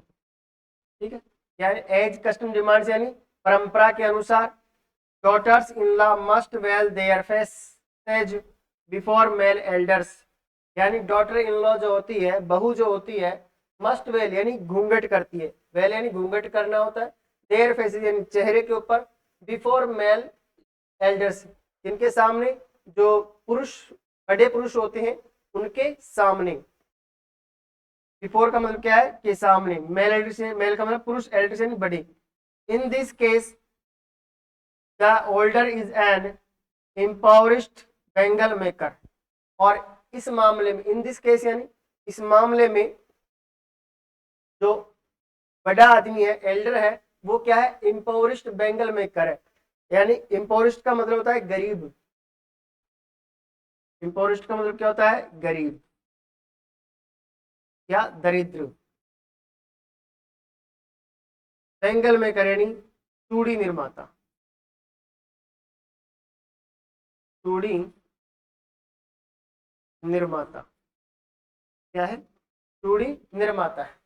ठीक है, यानी एज कस्टम डिमांड्स यानी परंपरा के अनुसार daughters in law must veil their faces before male elders, यानी डॉटर इन लॉ जो होती है, बहू जो होती है, मस्ट वेल यानी घूंघट करती है, वेल यानी घूंघट करना होता है, देयर फेसेज यानी चेहरे के ऊपर, बिफोर मेल एल्डर्स जिनके सामने, जो पुरुष बड़े पुरुष होते हैं उनके सामने। बिफोर का मतलब क्या है कि सामने, मेल एल्डर से, मेल का मतलब पुरुष, एल्डर से बड़े। In this case the older is an impoverished bangle maker, और इस मामले में, इन दिस केस यानी इस मामले में जो बड़ा आदमी है, एल्डर है, वो क्या है, इम्पावरिस्ड बेंगल मेकर है। यानी इम्पावरिस्ड का मतलब होता है गरीब, इम्पावरिस्ड का मतलब क्या होता है, गरीब या दरिद्र। बेंगल मेकर यानी चूड़ी निर्माता, चूड़ी निर्माता क्या है, चूड़ी निर्माता है।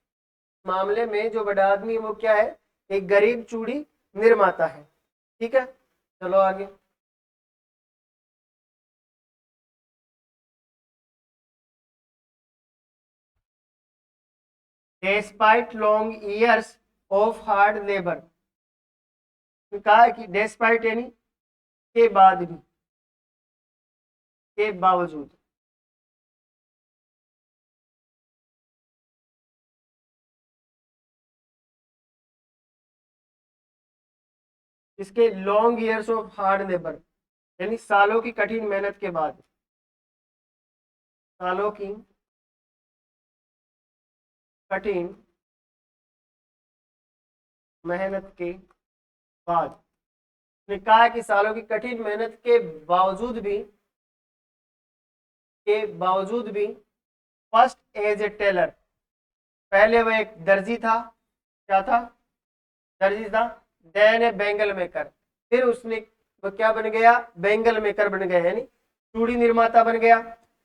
मामले में जो बड़ा आदमी है वो क्या है, एक गरीब चूड़ी निर्माता है। ठीक है, चलो आगे। Despite long years of hard labour, कहा कि डेस्पाइट यानी के बाद भी, के बावजूद, इसके long years of hard labour यानी सालों की कठिन मेहनत के बाद, सालों की कठिन मेहनत के बाद, ने कहा कि सालों की कठिन मेहनत के बावजूद भी फर्स्ट एज ए टेलर, पहले वह एक दर्जी था, क्या था, दर्जी था, देन ए बेंगल मेकर, फिर उसने वो क्या बन गया, बेंगल मेकर बन गया यानी चूड़ी निर्माता बन गया।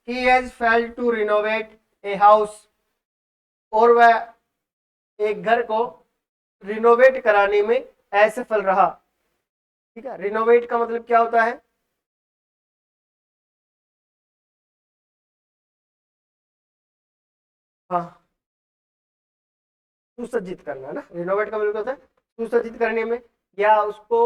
He has failed to renovate a house, और वह एक घर को रिनोवेट कराने में असफल रहा। ठीक है, रिनोवेट का मतलब क्या होता है, हाँ, सुसज्जित करना ना, रिनोवेट का मतलब क्या होता है, सुसज्जित करने में, या उसको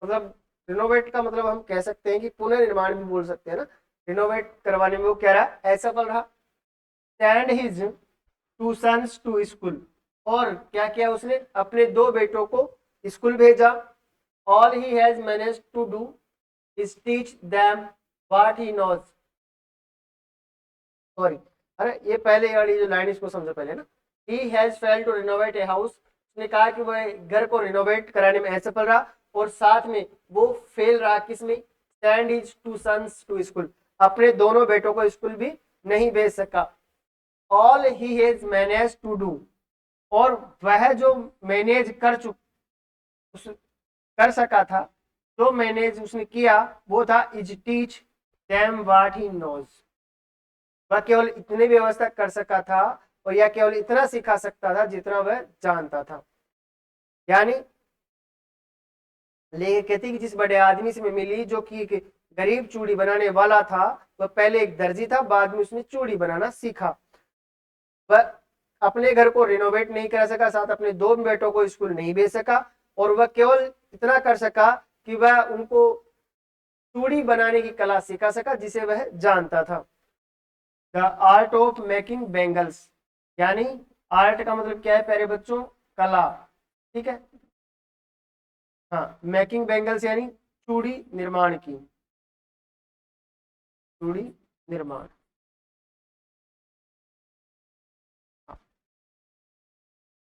मतलब, रिनोवेट का मतलब हम कह सकते हैं कि पुनर्निर्माण भी बोल सकते हैं ना, रिनोवेट करवाने में वो कह रहा है असफल रहा। Send his two sons to school, और क्या किया उसने, अपने दो बेटों को स्कूल भेजा। All he has manage to do is teach them what he knows, sorry, अरे ये पहले वाली जो लाइन, इसको समझो पहले ना। He has failed to renovate a house, उसने कहा कि वह घर को रिनोवेट कराने में असफल रहा, और साथ में वो फेल रहा किसमें, send his two sons to school, अपने दोनों बेटों को स्कूल भी नहीं भेज सका। All he has manage to do, और वह जो मैनेज कर सका था, जो मैनेज उसने किया वो था is teach them what he knows, वह केवल इतनी व्यवस्था कर सका था, और यह केवल इतना सिखा सकता था जितना वह जानता था। यानी लेखक कहती कि जिस बड़े आदमी से मैं मिली जो कि गरीब चूड़ी बनाने वाला था, वह पहले एक दर्जी था, बाद में उसने चूड़ी बनाना सीखा। वह अपने घर को रिनोवेट नहीं कर सका, साथ अपने दो बेटों को स्कूल नहीं भेज सका, और वह केवल इतना कर सका कि वह उनको चूड़ी बनाने की कला सिखा सका जिसे वह जानता था। The art of making bangles, यानी आर्ट का मतलब क्या है प्यारे बच्चों, कला। ठीक है, हाँ, मेकिंग बैंगल्स यानी चूड़ी निर्माण की, चूड़ी निर्माण।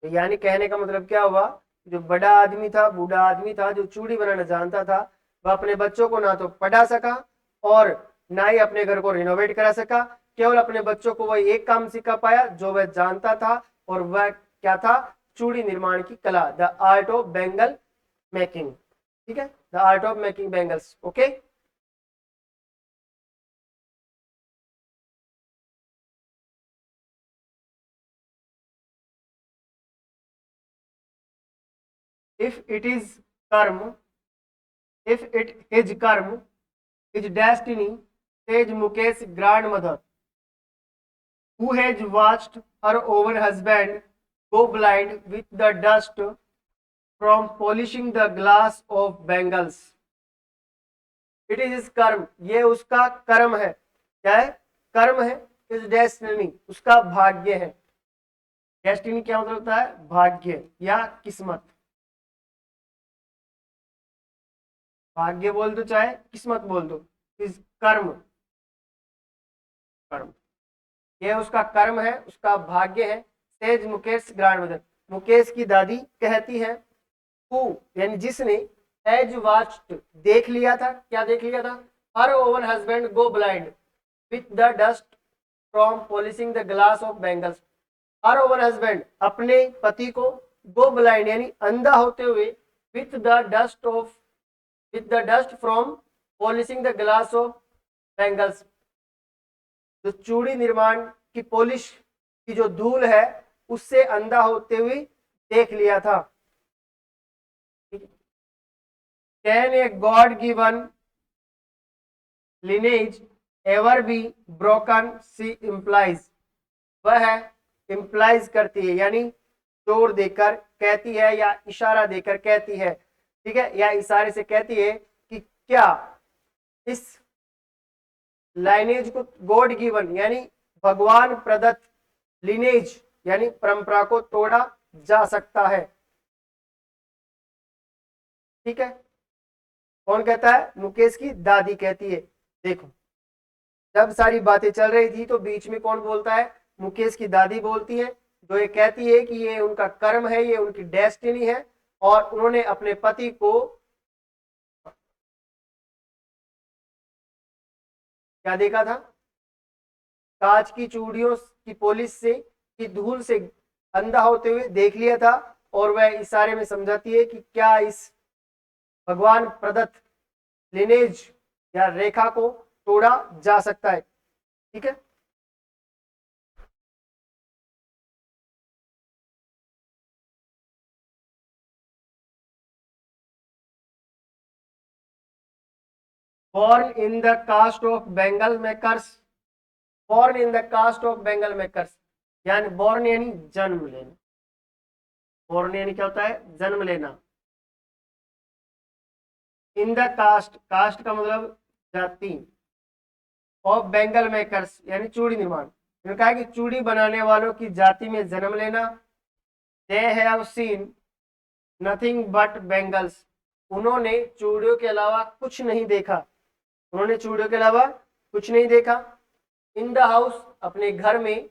तो यानी कहने का मतलब क्या हुआ, जो बड़ा आदमी था, बूढ़ा आदमी था, जो चूड़ी बनाना जानता था, वह अपने बच्चों को ना तो पढ़ा सका और ना ही अपने घर को रिनोवेट करा सका। केवल अपने बच्चों को वह एक काम सिखा पाया जो वह जानता था, और वह क्या था, चूड़ी निर्माण की कला, the art of bangle making. ठीक है, the art of making bangles. Okay, if it is karma, if it his karma, his destiny, says Mukesh's grandmother, who has watched her own husband go blind with the dust from polishing the glass of bangles. It is his कर्म, ये उसका कर्म है। क्या है, कर्म है। इस डेस्टिनी, उसका भाग्य है। डेस्टिनी क्या मतलब होता है, भाग्य या किस्मत। भाग्य बोल दो चाहे किस्मत बोल दो, इस कर्म, कर्म, ये उसका कर्म है, उसका भाग्य है। सेज मुकेश ग्रैंडमदर, मुकेश की दादी कहती है, हु यानी जिसने, एज वाच्ड देख लिया था, क्या देख लिया था, her own husband go blind with the dust from polishing the glass of bangles. Her own husband अपने पति को, गो ब्लाइंड यानी अंधा होते हुए, with the dust of, with the dust from polishing the glass of bangles, जो चूड़ी निर्माण की पॉलिश की जो धूल है उससे अंधा होते हुए देख लिया था। Can a god given lineage ever be broken, she implies, वह implies करती है यानी जोर देकर कहती है या इशारा देकर कहती है, ठीक है, या इशारे से कहती है कि क्या इस लाइनेज को, गॉड गिवन यानी भगवान प्रदत्त, लिनेज यानी परंपरा को तोड़ा जा सकता है। ठीक है, कौन कहता है, मुकेश की दादी कहती है। देखो, जब सारी बातें चल रही थी तो बीच में कौन बोलता है, मुकेश की दादी बोलती है, जो ये कहती है कि ये उनका कर्म है, ये उनकी डेस्टिनी है, और उन्होंने अपने पति को क्या देखा था, कांच की चूड़ियों की पॉलिश से, की धूल से अंधा होते हुए देख लिया था, और वह इशारे में समझाती है कि क्या इस भगवान प्रदत्त लिनेज या रेखा को तोड़ा जा सकता है। ठीक है, born in the caste of Bengal makers, born in the caste of Bengal makers, यानी born यानी जन्म लेना, born यानी क्या होता है, जन्म लेना। इन द कास्ट, कास्ट का मतलब जाति, ऑफ बेंगल मेकर्स यानी चूड़ी निर्माण, उन्होंने कहा कि चूड़ी बनाने वालों की जाति में जन्म लेना। They have seen nothing but bangles, उन्होंने चूड़ियों के अलावा कुछ नहीं देखा, उन्होंने चूड़ियों के अलावा कुछ नहीं देखा। इन द हाउस अपने घर में,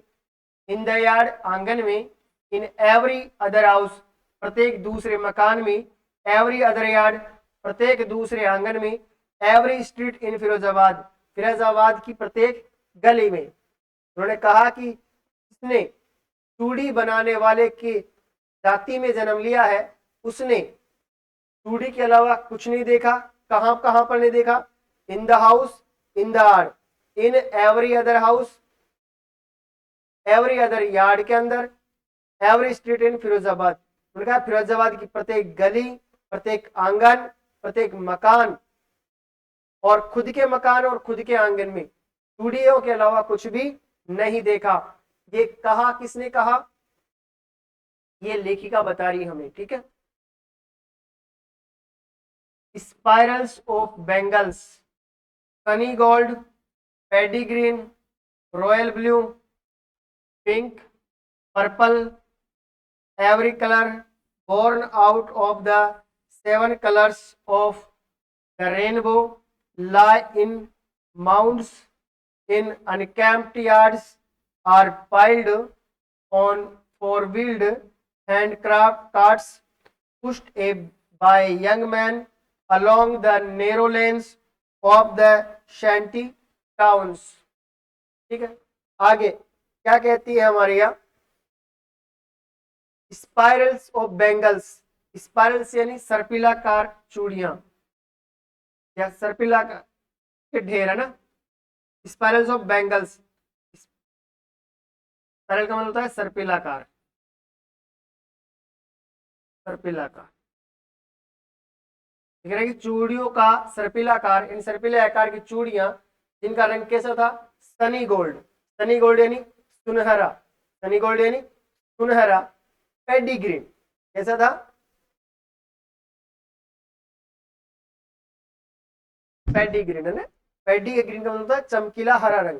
इन द यार्ड आंगन में, इन एवरी अदर हाउस प्रत्येक दूसरे मकान में, एवरी अदर यार्ड प्रत्येक दूसरे आंगन में, every street in Firozabad Firozabad की प्रत्येक गली में। उन्होंने कहा कि इसने चूड़ी बनाने वाले की जाति में जन्म लिया है, उसने चूड़ी के अलावा कुछ नहीं देखा। कहां कहां पर नहीं देखा, in the house, in the yard, in every other house, every other yard के अंदर, एवरी स्ट्रीट इन फिरोजाबाद, उन्होंने कहा फिरोजाबाद की प्रत्येक गली, प्रत्येक आंगन, प्रत्येक मकान, और खुद के मकान और खुद के आंगन में चूड़ियों के अलावा कुछ भी नहीं देखा। ये कहा किसने कहा, ये लेखिका बता रही हमें। ठीक है, spirals of bangles, sunny gold, paddy green, royal blue, pink, purple, every colour born out of the 7 colors of the rainbow lie in mounds in uncamped yards are piled on four-wheeled handcraft carts pushed by young men along the narrow lanes of the shanty towns। ठीक है, आगे क्या कहती है हमारे यहाँ, spirals of bangles. Spirals यानी सर्पिलाकार चूड़ियां या सर्पिलाकार के ढेर है ना। स्पाइरल्स ऑफ बेंगल्स, स्पाइरल का मतलब होता है सर्पिलाकार, सर्पिलाकार। देख रहे हैं कि चूड़ियों का सर्पिलाकार, इन सर्पिले आकार की चूड़ियां जिनका रंग कैसा था, सनी गोल्ड। सनी गोल्ड यानी सुनहरा, सनी गोल्ड यानी सुनहरा। पैडी ग्रीन कैसा था, पैडी ग्रीन है ना। पैडी ग्रीन का मतलब होता है चमकीला हरा रंग।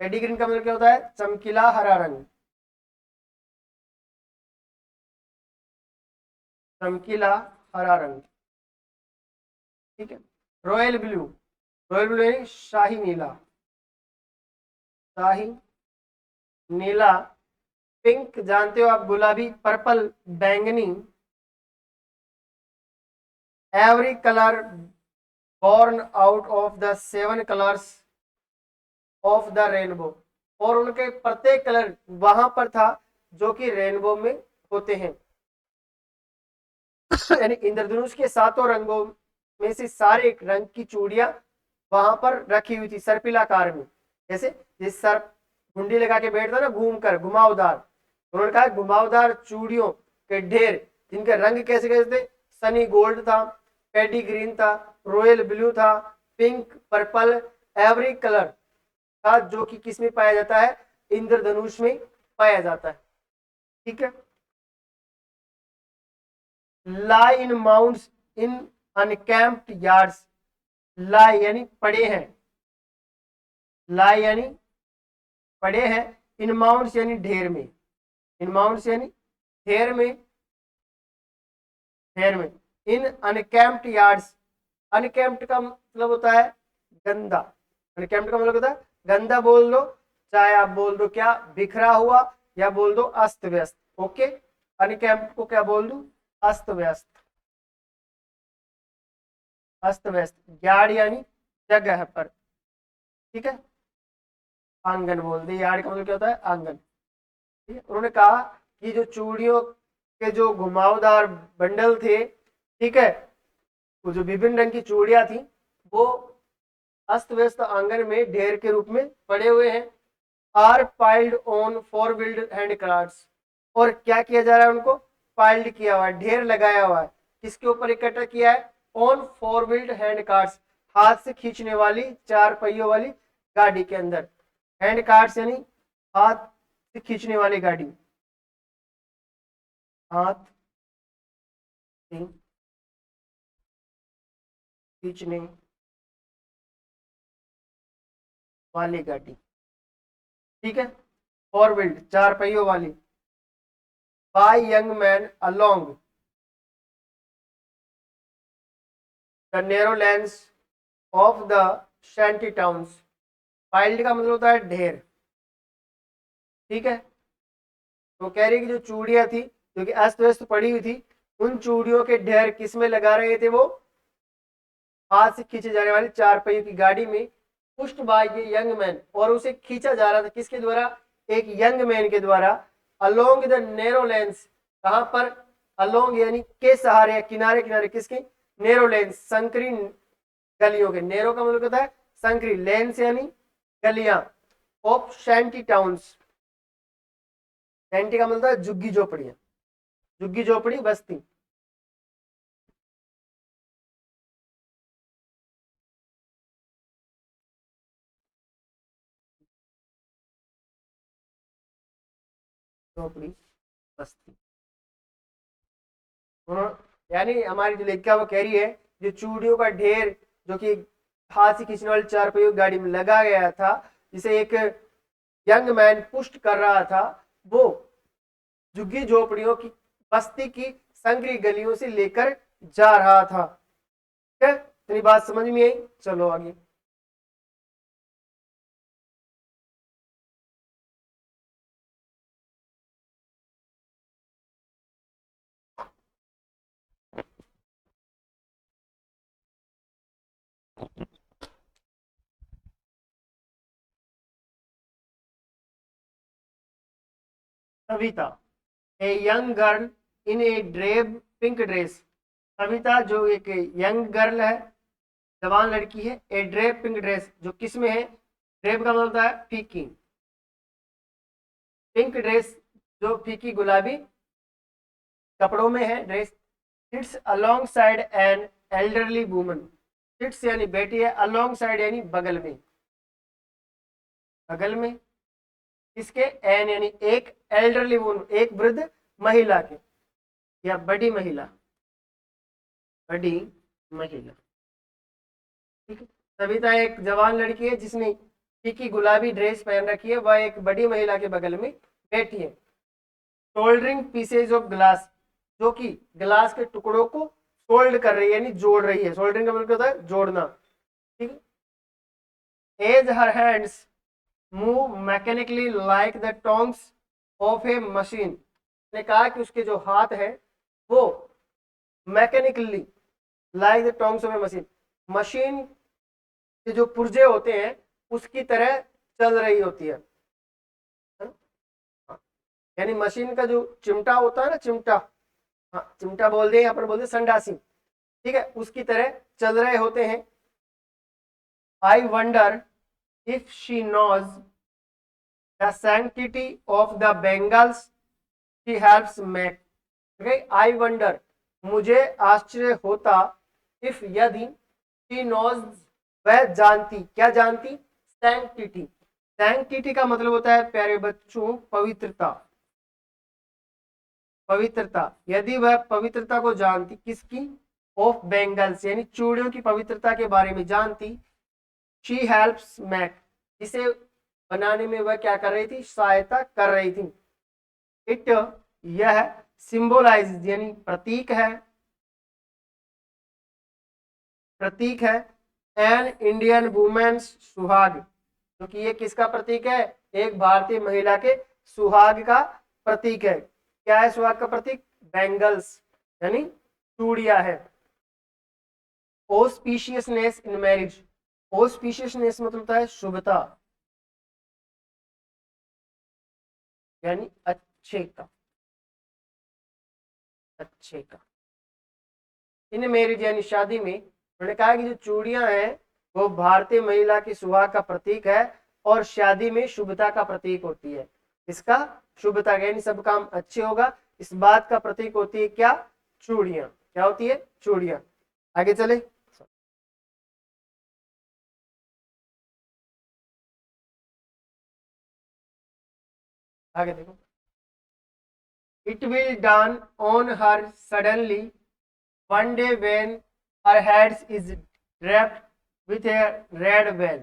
पैडी ग्रीन का मतलब क्या होता है, चमकीला हरा रंग, चमकीला हरा रंग। ठीक है, रॉयल ब्लू, रॉयल ब्लू यानी शाही नीला, शाही नीला। पिंक जानते हो आप, गुलाबी, पर्पल, बैंगनी। Every colour born out of the seven colors of the rainbow, और उनके प्रत्येक कलर वहां पर था जो कि रेनबो में होते हैं। यानी इंद्रधनुष के सातों रंगों में से सारे एक रंग की चूड़ियां वहां पर रखी हुई थी सर्पिलाकार में। जैसे जिस सर्प घुंडी लगा के बैठता ना घूमकर, घुमावदार, उन्होंने कहा घुमावदार चूड़ियों के ढेर जिनके रंग कैसे कैसे थे, सनी गोल्ड था, पैडी ग्रीन था, रॉयल ब्लू था, पिंक, पर्पल, एवरी कलर था जो कि किस में पाया जाता है, इंद्रधनुष में पाया जाता है। ठीक है, लाई इन माउंट्स इन अनकैम्प्ड यार्ड्स। लाई यानी पड़े हैं, लाई यानी पड़े हैं, इन माउंट्स यानी ढेर में, इन माउंट्स यानी ढेर में, ढेर में। इन अनकैम्प्ड यार्ड्स, अनकैम्प्ड का मतलब होता है गंदा, अनकैम्प्ड का मतलब होता है गंदा बोल दो, चाहे आप बोल दो क्या, बिखरा हुआ, या बोल दो अस्त व्यस्त। ओके, अनकैम्प्ड को क्या बोल दू, अस्त व्यस्त, अस्त व्यस्त। यार्ड यानी जगह पर। ठीक है, आंगन बोल दे, यार्ड का मतलब क्या होता है, आंगन। ठीक है, उन्होंने कहा कि जो चूड़ियों के जो घुमावदार बंडल थे, ठीक है, वो जो विभिन्न रंग की चूड़ियां थी वो अस्त व्यस्त आंगन में ढेर के रूप में पड़े हुए हैं। Are piled on four wheeled hand carts, और क्या किया जा रहा है, उनको पाइल्ड किया हुआ है, ढेर लगाया हुआ है। किसके ऊपर इकट्ठा किया है, on four wheeled hand cards, हाथ से खींचने वाली चार पहियों वाली गाड़ी के अंदर। हैंड कार्ड्स यानी हाथ से खींचने वाली गाड़ी, हाथ से खींचने वाली गाड़ी। ठीक है, फोर व्हील्ड चार पहियों वाली। By young men along the narrow lanes of the shanty towns. Piled का मतलब होता है ढेर। ठीक है, तो कह रही कि जो चूड़ियां थी जो कि अस्त व्यस्त पड़ी हुई थी, उन चूड़ियों के ढेर किस में लगा रहे थे, वो हाथ से खींचे जाने वाली चार पहियों की गाड़ी में, पुष्ट बाय ये यंग मैन, और उसे खींचा जा रहा था किसके द्वारा, एक यंग मैन के द्वारा। अलोंग द नैरो लेंस, कहां पर, अलोंग यानी के सहारे या किनारे किनारे, किसके, नैरो लेंस संकरी गलियों के। नैरो का मतलब होता है संकरी, लेंस यानी गलियां, ऑफ शैंटी टाउन्स। शैंटी का मतलब है झुग्गी झोपड़ियां, झुग्गी झोपड़ी बस्ती। झोपड़ी बस्ती। यानी हमारी जो लेखिका वो कह रही है, जो चूड़ियों का ढेर जो कि हाथ से खींचने वाली चार पहियों गाड़ी में लगा गया था, जिसे एक यंग मैन पुष्ट कर रहा था, वो झुग्गी झोपड़ियों की बस्ती की संकरी गलियों से लेकर जा रहा था। ठीक है, इतनी बात समझ में आई, चलो आगे। Savita, a young girl in A drape pink dress. Savita जो एक यंग गर्ल है, जवान लड़की है, ए ड्रेप पिंक ड्रेस जो किस में है, ड्रेप का मतलब होता है फीकी, पिंक ड्रेस जो फीकी गुलाबी कपड़ों में है dress. Sits along side an elderly woman, sits यानी बैठी है, अलोंग साइड यानी बगल में, बगल में इसके, एन यानी एक, एल्डरली वुमन एक वृद्ध महिला के या बड़ी महिला, बड़ी महिला, ठीक है। सविता एक जवान लड़की है जिसने फीकी गुलाबी ड्रेस पहन रखी है, वह एक बड़ी महिला के बगल में बैठी है। सोल्डरिंग पीसेज ऑफ ग्लास, जो कि ग्लास के टुकड़ों को सोल्ड कर रही है यानी जोड़ रही है, सोल्डरिंग का मतलब होता है जोड़ना, ठीक है। As her hands move mechanically like the tongs of a machine, ने कहा कि उसके जो हाथ है वो mechanically like the tongs of a machine, machine के जो पुर्जे होते हैं उसकी तरह चल रही होती है, यानी मशीन का जो चिमटा होता है ना, चिमटा, हाँ चिमटा बोल दे, यहाँ पर बोल दे संडासी, ठीक है, उसकी तरह चल रहे होते हैं। I wonder if she knows the sanctity of the bangles she helps make, I wonder मुझे आश्चर्य होता, इफ यदि, शी नोज वह जानती, क्या जानती, सैंक्टिटी, सैंक्टिटी का मतलब होता है प्यारे बच्चों पवित्रता, पवित्रता, यदि वह पवित्रता को जानती, किसकी, ऑफ बेंगल्स यानी चूड़ियों की पवित्रता के बारे में जानती, शी हेल्प्स मैक इसे बनाने में वह क्या कर रही थी, सहायता कर रही थी। इट यह सिंबलाइज यानी प्रतीक है, प्रतीक है एन इंडियन वुमेन्स सुहाग, क्योंकि ये किसका प्रतीक है, एक भारतीय महिला के सुहाग का प्रतीक है। क्या है सुहाग का प्रतीक, बैंगल्स यानी चूड़िया है। ऑस्पिशियसनेस इन मैरिज, ऑस्पिशियसनेस मतलब होता है शुभता यानी अच्छे का, अच्छे का। इन मैरिज यानी शादी में, उन्होंने कहा कि जो चूड़ियां हैं वो भारतीय महिला की सुहाग का प्रतीक है और शादी में शुभता का प्रतीक होती है, इसका शुभता यानी सब काम अच्छे होगा, इस बात का प्रतीक होती है क्या, चूड़ियां, क्या होती है, चूड़ियां। आगे चले, आगे देखो। It will done on her suddenly one day when her head is wrapped with a red veil,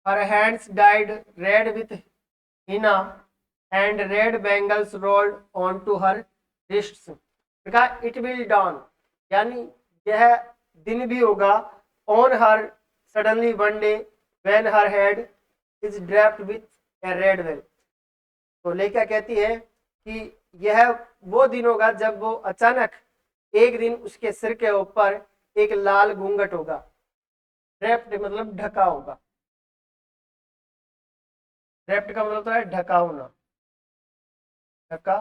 her hands dyed red with henna and red bangles rolled onto her wrists। देखा, it will dawn यानी यह दिन भी होगा, on her suddenly one day when her head is draped with a red veil। तो लेखा कहती है कि यह वो दिन होगा जब वो अचानक एक दिन उसके सिर के ऊपर एक लाल घूंघट होगा, ड्रेप्ड मतलब ढका होगा, ड्रेप्ड का मतलब होता है ढका होना, ढका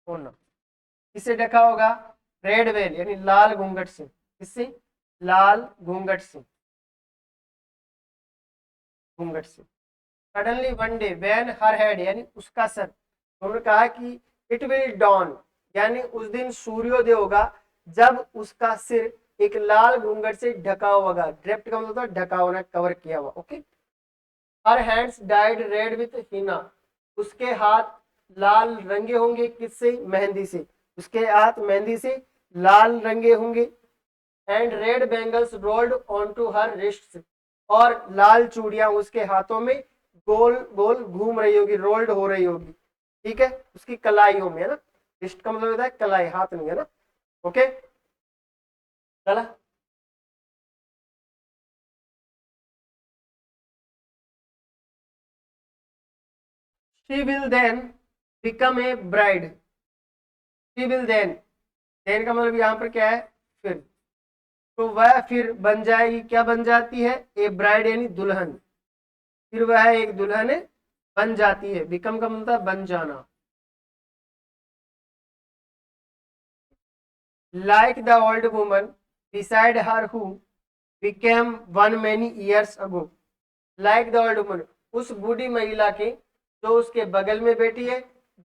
होना, किससे ढका होगा, रेड वेल यानी लाल घूंघट से, किससे, लाल घूंघट से, घूंघट से। Suddenly one day when her head यानी उसका सर, उन्होंने कहा कि इट विल डॉन यानी उस दिन सूर्योदय होगा जब उसका सिर एक लाल घूंघट से ढका होगा, ड्रेप्ड का मतलब ढका होना, कवर किया हुआ, okay. Her hands died red with Hina, उसके हाथ लाल रंगे होंगे, किससे, मेहंदी से, उसके हाथ मेहंदी से लाल रंगे होंगे। And red bangles rolled on to her wrist, और लाल चूड़ियां उसके हाथों में गोल गोल घूम रही होगी, रोल्ड हो रही होगी, ठीक है, उसकी कलाइयों में, है ना, रिस्ट का मतलब होता है कलाई, हाथ नहीं, है ना, ओके। चला, she will then become a bride, she will then, then का मतलब यहाँ पर क्या है, फिर, तो वह फिर बन जाएगी, क्या बन जाती है, ए ब्राइड यानी दुल्हन, फिर वह एक दुल्हन बन जाती है, बिकम का मतलब बन जाना। Like the old woman beside her who became one many years ago. Like the old woman, उस बूढ़ी महिला के जो उसके बगल में बैठी है,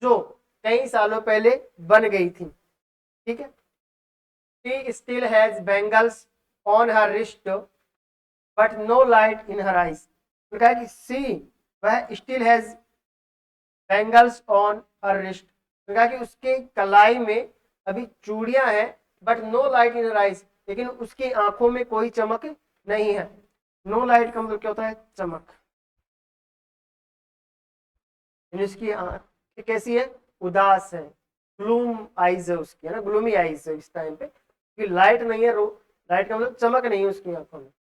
जो कई सालों पहले बन गई थी। ठीक है। She still has bangles on her wrist but no light in her eyes. तो कहा कि सी, वह still has bangles on her wrist, तो कहा कि उसके कलाई में अभी चूड़ियां हैं, but no light in her eyes, लेकिन उसकी आंखों में कोई चमक नहीं है। नो लाइट का मतलब क्या होता है? चमक। इसकी आंखें कैसी है? उदास है, ग्लूम आईज है उसकी, है ना, ग्लूमी आईज है इस टाइम पे, क्योंकि लाइट नहीं है। लाइट का मतलब चमक नहीं है उसकी आंखों में।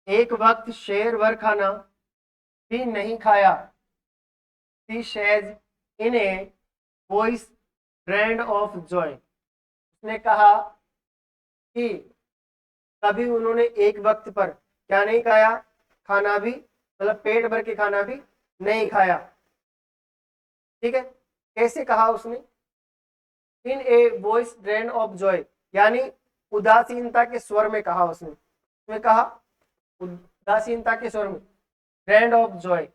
एक वक्त शेर भर खाना भी नहीं खाया। She says in a voice drained of joy. उसने कहा कि कभी उन्होंने एक वक्त पर क्या नहीं खाया? खाना भी, मतलब पेट भर के खाना भी नहीं खाया। ठीक है। कैसे कहा उसने? In a voice drained of joy, यानी उदासीनता के स्वर में कहा उसने। उसने कहा उदासीनता के स्वर में, drain of Joy,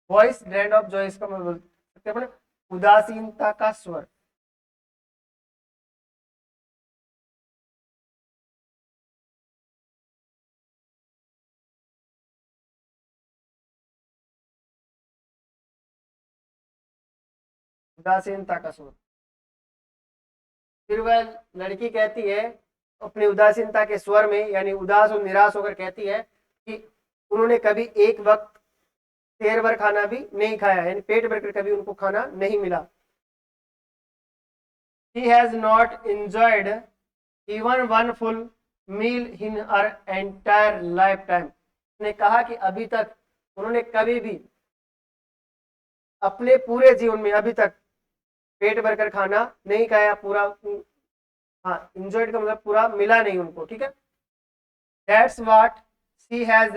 voice drained of Joy, इसका मतलब बोल सकते हैं अपने उदासीनता का स्वर। उदासीनता का स्वर। फिर वह लड़की कहती है अपनी उदासीनता के स्वर में, यानी उदास और निराश होकर कहती है कि उन्होंने कभी एक वक्त पेट भर खाना भी नहीं खाया, यानी पेट भर कर कभी उनको खाना नहीं मिला। She has not enjoyed even one full meal in her entire lifetime। ने कहा कि अभी तक उन्होंने कभी भी अपने पूरे जीवन में अभी तक पेट भरकर खाना नहीं खाया पूरा। हाँ, इंजॉयड का मतलब पूरा मिला नहीं उनको। ठीक है। That's what she has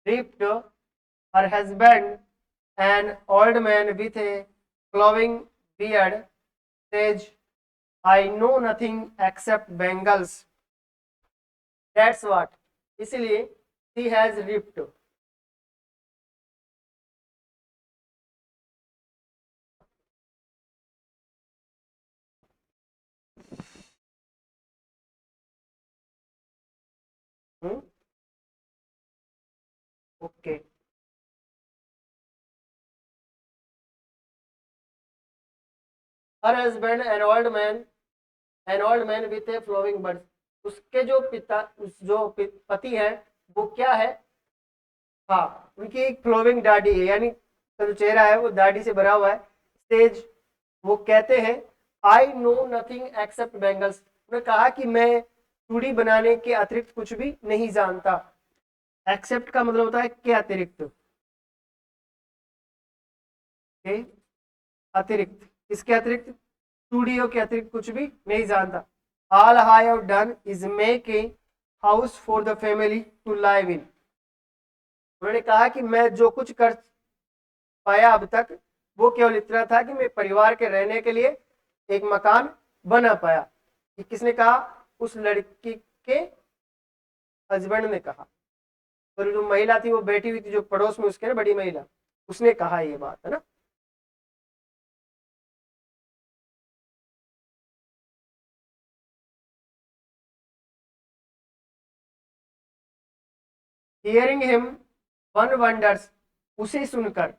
reaped her husband, an old man with a flowing beard says, I know nothing except bangles. That's what, इसलिए she has reaped. Okay. Her husband an old man with a flowing beard. उसके जो पिता, जो पति है, वो क्या है? हाँ, उनकी एक फ्लोइंग दाढ़ी है, यानी जो चेहरा है वो दाढ़ी से भरा हुआ है। तेज, वो कहते हैं आई नो नथिंग एक्सेप्ट बैंगल्स। उन्होंने कहा कि मैं चूड़ी बनाने के अतिरिक्त कुछ भी नहीं जानता। एक्सेप्ट का मतलब होता है के अतिरिक्त, के अतिरिक्त, इसके अतिरिक्त, चूड़ियों के अतिरिक्त कुछ भी नहीं जानता। All I have done is make a house for the family to live in. उन्होंने कहा कि मैं जो कुछ कर पाया अब तक, वो केवल इतना था कि मैं परिवार के रहने के लिए एक मकान बना पाया। कि किसने कहा? उस लड़की के हस्बैंड ने कहा। और जो महिला थी वो बैठी हुई थी, जो पड़ोस में उसके ना बड़ी महिला, उसने कहा ये बात, है ना। हियरिंग हिम वन वंडर्स, उसे सुनकर,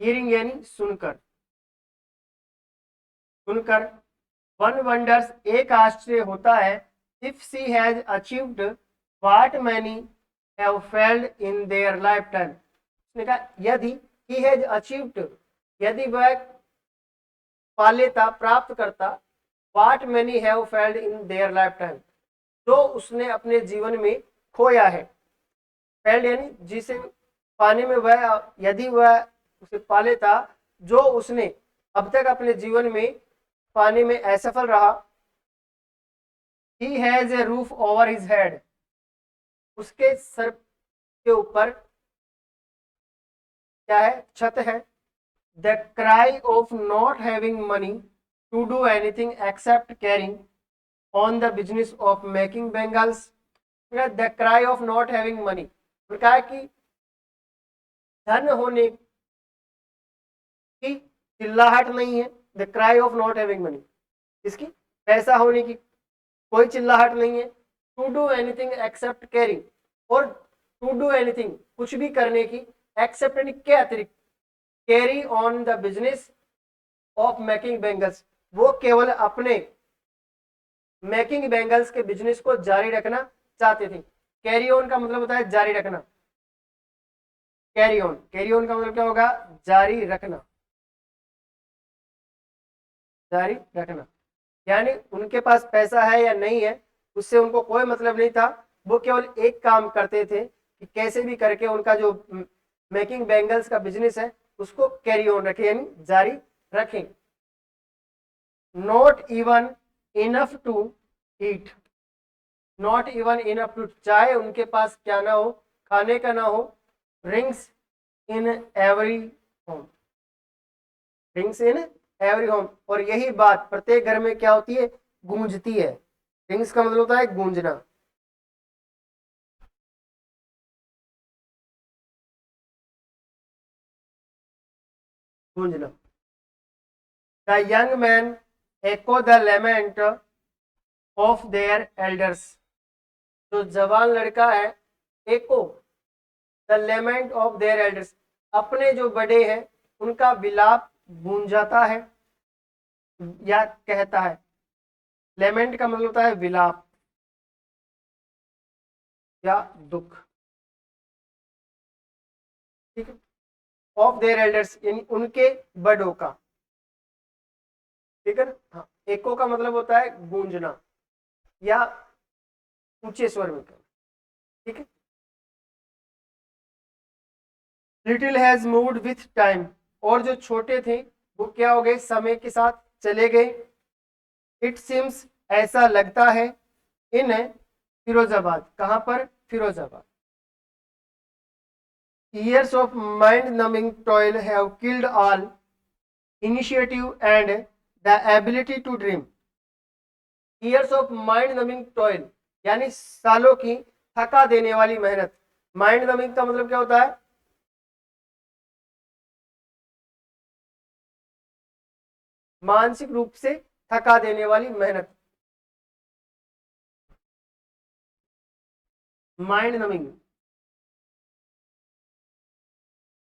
हियरिंग यानी सुनकर, सुनकर, वन वंडर्स एक आश्चर्य होता है, if she has achieved what many have failed in their lifetime. उसने कहा यदि ही हैज अचीव्ड, यदि वह पा लेता, प्राप्त करता, what many have failed in their life time, जो उसने अपने जीवन में खोया है। फेल्ड यानी जिसे पाने में वह, यदि वह उसे पा लेता जो उसने अब तक अपने जीवन में पाने में असफल रहा, he has a roof over his head, उसके सर के ऊपर क्या है, छत है। The cry of not having money to do anything except carrying on the business of making bangles. The cry of not having money, कहा है कि धन होने की चिल्लाहट नहीं है। The cry of not having money, इसकी पैसा होने की कोई चिल्लाहट नहीं है। To do anything except carrying, और टू डू एनीथिंग कुछ भी करने की, एक्सेप्ट यानी के अतिरिक्त, carry on the business of making bangles, वो केवल अपने मेकिंग बेंगल्स के बिजनेस को जारी रखना चाहते थे। कैरी ऑन का मतलब होता है जारी रखना। कैरी ऑन, कैरी ऑन का मतलब क्या होगा, जारी रखना, जारी रखना। यानी उनके पास पैसा है या नहीं है उससे उनको कोई मतलब नहीं था, वो केवल एक काम करते थे कि कैसे भी करके उनका जो मेकिंग बेंगल्स का बिजनेस है उसको कैरी ऑन रखें, यानी जारी रखें। Not even enough to eat, not even enough to, चाहे उनके पास क्या ना हो, खाने का ना हो। Rings in every home, rings in every home, और यही बात प्रत्येक घर में क्या होती है, गूंजती है। रिंग्स का मतलब होता है गूंजना। गूंजना। The young man echo the lament of their elders, जो जवान लड़का है, echo the lament of their elders, अपने जो बड़े हैं उनका विलाप गूंजाता है या कहता है। लेमेंट का मतलब होता है विलाप या दुख, ठीक है। ऑफ देयर एल्डर्स यानी उनके बड़ों का, ठीक है। हाँ, एको का मतलब होता है गूंजना या ऊंचे स्वर में, ठीक है। Little has moved with time, और जो छोटे थे वो क्या हो गए, समय के साथ चले गए। इट सिम्स, ऐसा लगता है, इन फिरोजाबाद, कहां पर, Firozabad. Years of mind-numbing toil have killed all initiative and the ability to dream. Years of mind-numbing toil यानी सालों की थका देने वाली मेहनत। माइंड नमिंग का मतलब क्या होता है, मानसिक रूप से थका देने वाली मेहनत। माइंड नमिंग,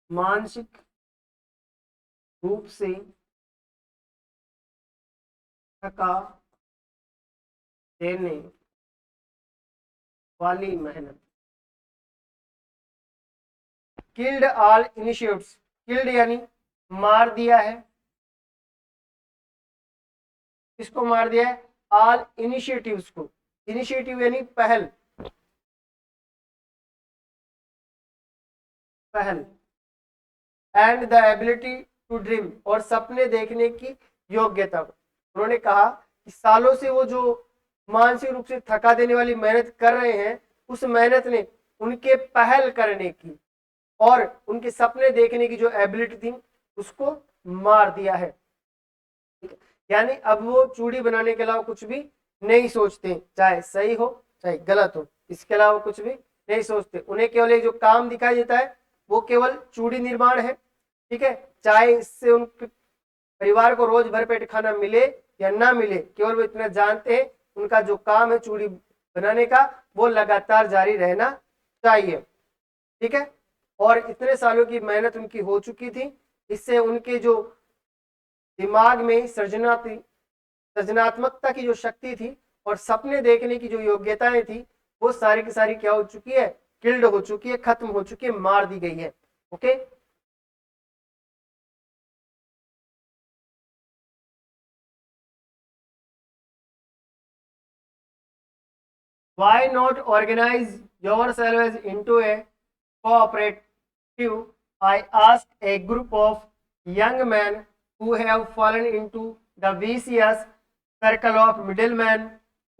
मानसिक रूप से थका देने वाली मेहनत। किल्ड ऑल इनिशिएटिव्स, किल्ड यानी मार दिया है, किसको मार दिया है, ऑल इनिशिएटिव्स को। इनिशिएटिव यानी पहल, पहल। And the ability to dream, और सपने देखने की योग्यता। उन्होंने कहा कि सालों से वो जो मानसिक रूप से थका देने वाली मेहनत कर रहे हैं, उस मेहनत ने उनके पहल करने की और उनके सपने देखने की जो एबिलिटी थी उसको मार दिया है। यानी अब वो चूड़ी बनाने के अलावा कुछ भी नहीं सोचते, चाहे सही हो चाहे गलत हो, इसके अलावा कुछ भी नहीं सोचते। उन्हें केवल एक जो काम दिखाई देता है वो केवल चूड़ी निर्माण है, ठीक है। चाहे इससे उनके परिवार को रोज भर पेट खाना मिले या ना मिले, केवल वो इतना जानते हैं उनका जो काम है चूड़ी बनाने का वो लगातार जारी रहना चाहिए, ठीक है। और इतने सालों की मेहनत उनकी हो चुकी थी, इससे उनके जो दिमाग में सृजनात्मकता की जो शक्ति थी और सपने देखने की जो योग्यताएं थी वो सारी की सारी क्या हो चुकी है, किल्ड हो चुकी है, खत्म हो चुकी है, मार दी गई है। Okay, why not organize yourselves into a cooperative? I asked a group of young men who have fallen into the vicious circle of middlemen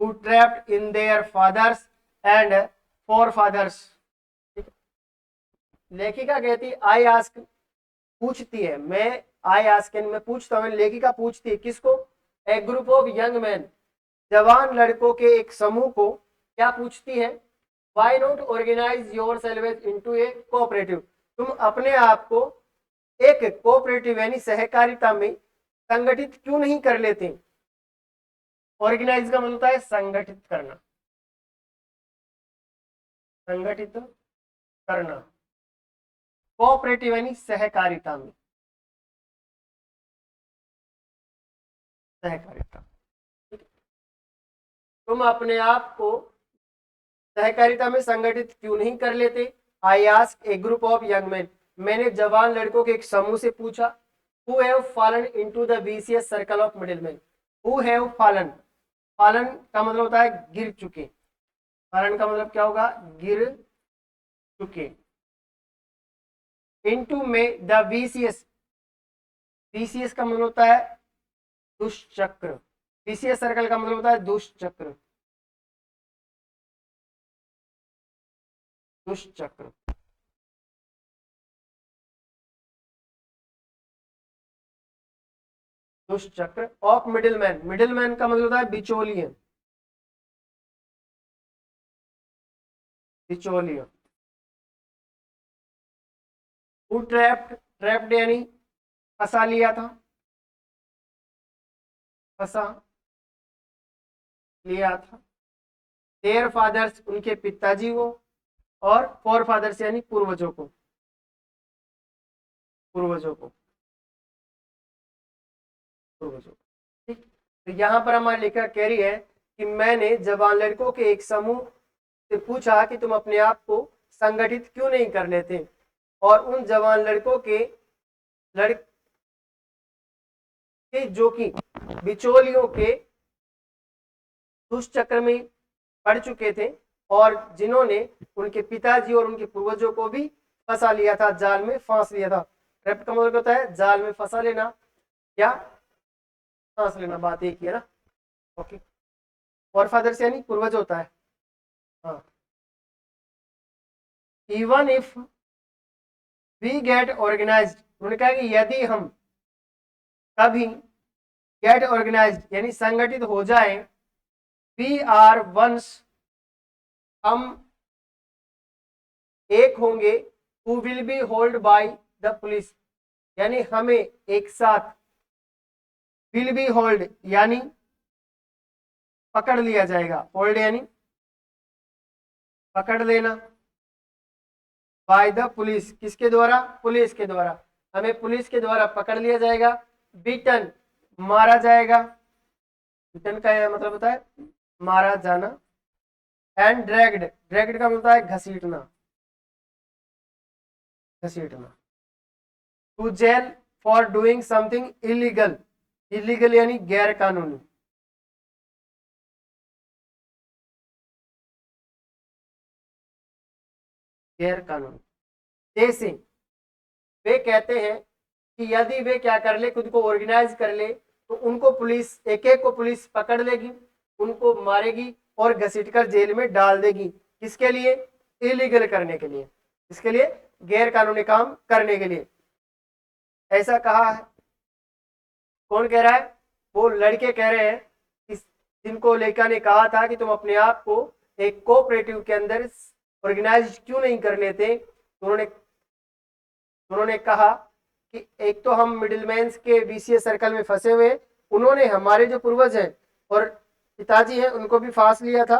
who trapped in their fathers and forefathers। लेखिका कहती I ask, पूछती है, मैं I ask मैं पूछता हूँ, लेखिका पूछती है किसको, a group of young men, जवान लड़कों के एक समूह को, क्या पूछती है, why not organise yourself into a cooperative, तुम अपने आप को एक कोऑपरेटिव यानी सहकारिता में संगठित क्यों नहीं कर लेते। ऑर्गेनाइज का मतलब होता है संगठित करना, संगठित करना, कोऑपरेटिव यानी सहकारिता में, सहकारिता, तुम अपने आप को सहकारिता में संगठित क्यों नहीं कर लेते। I ask A group of young man, मैंने जवान लड़कों के एक समूह से पूछा, who have fallen into the vicious circle of middleman. Who have fallen, fallen का मतलब होता है गिर चुके, फॉलन का मतलब क्या होगा, गिर चुके, इनटू में द विशियस, विशियस का मतलब होता है दुष्चक्र, विशियस सर्कल का मतलब होता है दुष्चक्र, दुष्चक्र, दुष्चक्र ऑफ मिडिलमैन, मिडिलमैन का मतलब होता है बिचौलियन, बिचौलियन, हु ट्रैप्ड, ट्रैप्ड यानी फंसा लिया था, फंसा लिया था, देयर फादर्स उनके पिताजी को, और फोर फादर्स यानी पूर्वजों को, पूर्वजों को, पूर्वजों को। ठीक, तो यहाँ पर हमारी लेखक कह रही है कि मैंने जवान लड़कों के एक समूह से पूछा कि तुम अपने आप को संगठित क्यों नहीं कर लेते, और उन जवान लड़कों के लड़के जो कि बिचौलियों के दुष्चक्र में पड़ चुके थे और जिन्होंने उनके पिताजी और उनके पूर्वजों को भी फंसा लिया था, जाल में फांस लिया था। ट्रैप का मतलब होता है जाल में फंसा लेना या फांस लेना, बात एक ही है ना। ओके, और फादर से यानी पूर्वज होता है। हाँ, even if we get organised, उन्होंने कहा कि यदि हम कभी गेट ऑर्गेनाइज्ड यानी संगठित हो जाए, वी आर वंस, हम एक होंगे, who will be hold by the police, यानी हमें एक साथ, विल बी होल्ड यानी पकड़ लिया जाएगा, होल्ड यानी पकड़ लेना, बाय द पुलिस किसके द्वारा, पुलिस के द्वारा, हमें पुलिस के द्वारा पकड़ लिया जाएगा, बीटन मारा जाएगा, बीटन का यह मतलब होता है मारा जाना, एंड ड्रैग्ड, ड्रैग्ड का मतलब होता है घसीटना, घसीटना, to jail for doing something illegal, illegal यानी गैर कानूनी, गैर कानूनी। जैसे वे कहते हैं कि यदि वे क्या कर ले, खुद को ऑर्गेनाइज कर ले, तो उनको पुलिस, एक एक को पुलिस पकड़ लेगी, उनको मारेगी और घसीटकर जेल में डाल देगी, किसके लिए, इलीगल करने के लिए, इसके लिए गैर कानूनी काम करने के लिए। ऐसा कहा है, कौन कह रहा है, वो लड़के कह रहे हैं, जिनको लेखा ने कहा था कि तुम अपने आप को एक कोऑपरेटिव के अंदर ऑर्गेनाइज क्यों नहीं कर लेते। उन्होंने कहा कि एक तो हम मिडिलमैन्स के बीसीए सर्कल में फंसे हुए, उन्होंने हमारे जो पूर्वज हैं और पिताजी हैं उनको भी फांस लिया था,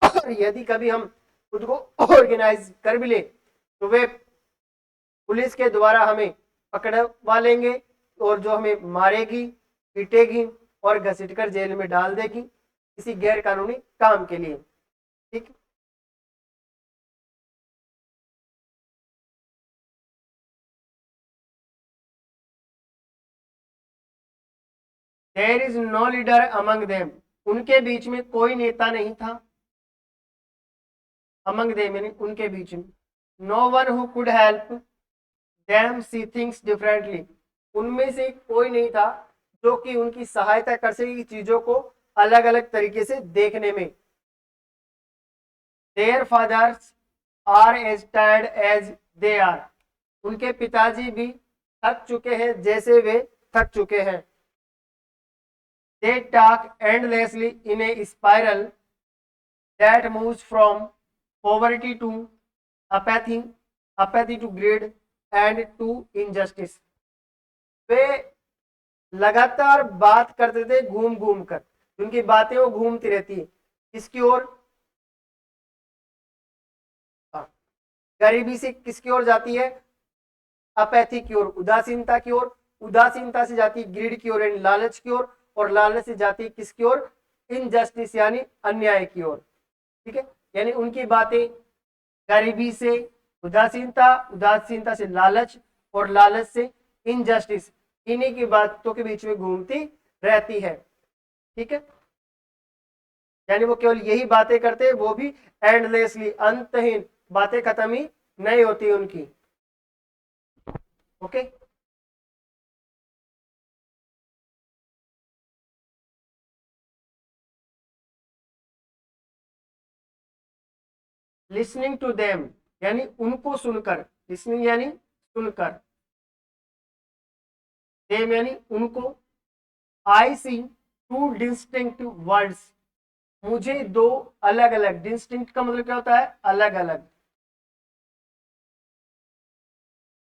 और यदि कभी हम खुद को ऑर्गेनाइज कर भी ले तो वे पुलिस के द्वारा हमें पकड़वा लेंगे और जो हमें मारेगी, पीटेगी और घसीटकर जेल में डाल देगी किसी गैर कानूनी काम के लिए। ठीक, there is no leader among them, उनके बीच में कोई नेता नहीं था, अमंग देम यानी उनके बीच में, no one who could help them see things differently, उनमें से कोई नहीं था जो कि उनकी सहायता कर सके चीजों को अलग अलग तरीके से देखने में। Their fathers are as tired as they are, उनके पिताजी भी थक चुके हैं जैसे वे थक चुके हैं। They talk endlessly in a spiral that moves from poverty to apathy, apathy to greed and to injustice। वे लगातार बात करते थे घूम घूम कर, उनकी बातें वो घूमती रहती है किसकी ओर, गरीबी से किसकी ओर जाती है, अपैथी की ओर, उदासीनता की ओर, उदासीनता से जाती है ग्रीड की ओर यानी लालच की ओर, और लालच से जाती है किसकी ओर, इनजस्टिस यानी अन्याय की ओर। ठीक है, यानी उनकी बातें गरीबी से उदासीनता, उदासीनता से लालच, और लालच से इनजस्टिस, इन्हीं की बातों के बीच में घूमती रहती है। ठीक है, यानी वो केवल यही बातें करते हैं, वो भी एंडलेसली, अंतहीन, बातें खत्म ही नहीं होती उनकी। ओके, लिसनिंग टू देम यानी उनको सुनकर, लिसनिंग यानी सुनकर, देम यानी उनको, आई सी टू डिस्टिंक्ट वर्ड्स, मुझे दो अलग अलग, डिस्टिंक्ट का मतलब क्या होता है, अलग अलग,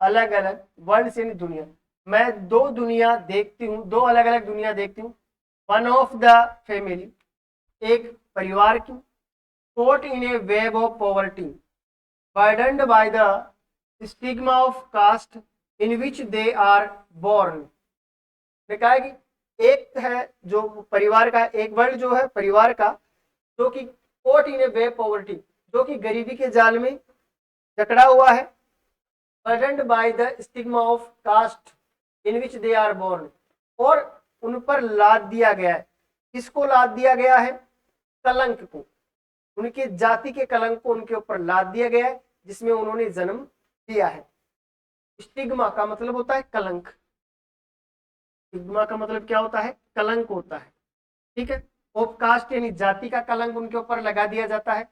अलग अलग वर्ल्ड यानी दुनिया, मैं दो दुनिया देखती हूँ, दो अलग अलग दुनिया देखती हूँ। वन ऑफ द फैमिली, एक परिवार की, caught in a web of poverty, burdened by the stigma of caste in which they are born। ने कहा कि एक है जो परिवार का, एक वर्ड जो है परिवार का, जो कि caught in a web poverty, जो कि गरीबी के जाल में जकड़ा हुआ है, burdened by the stigma of caste in which they are born, और उन पर लाद दिया गया है, किसको लाद दिया गया है, कलंक को, उनके जाति के कलंक को उनके ऊपर लाद दिया गया है जिसमें उन्होंने जन्म लिया है। स्टिग्मा का मतलब होता है कलंक, स्टिग्मा का मतलब क्या होता है, कलंक होता है। ठीक है, ऑफ कास्ट यानी जाति का कलंक उनके ऊपर लगा दिया जाता है।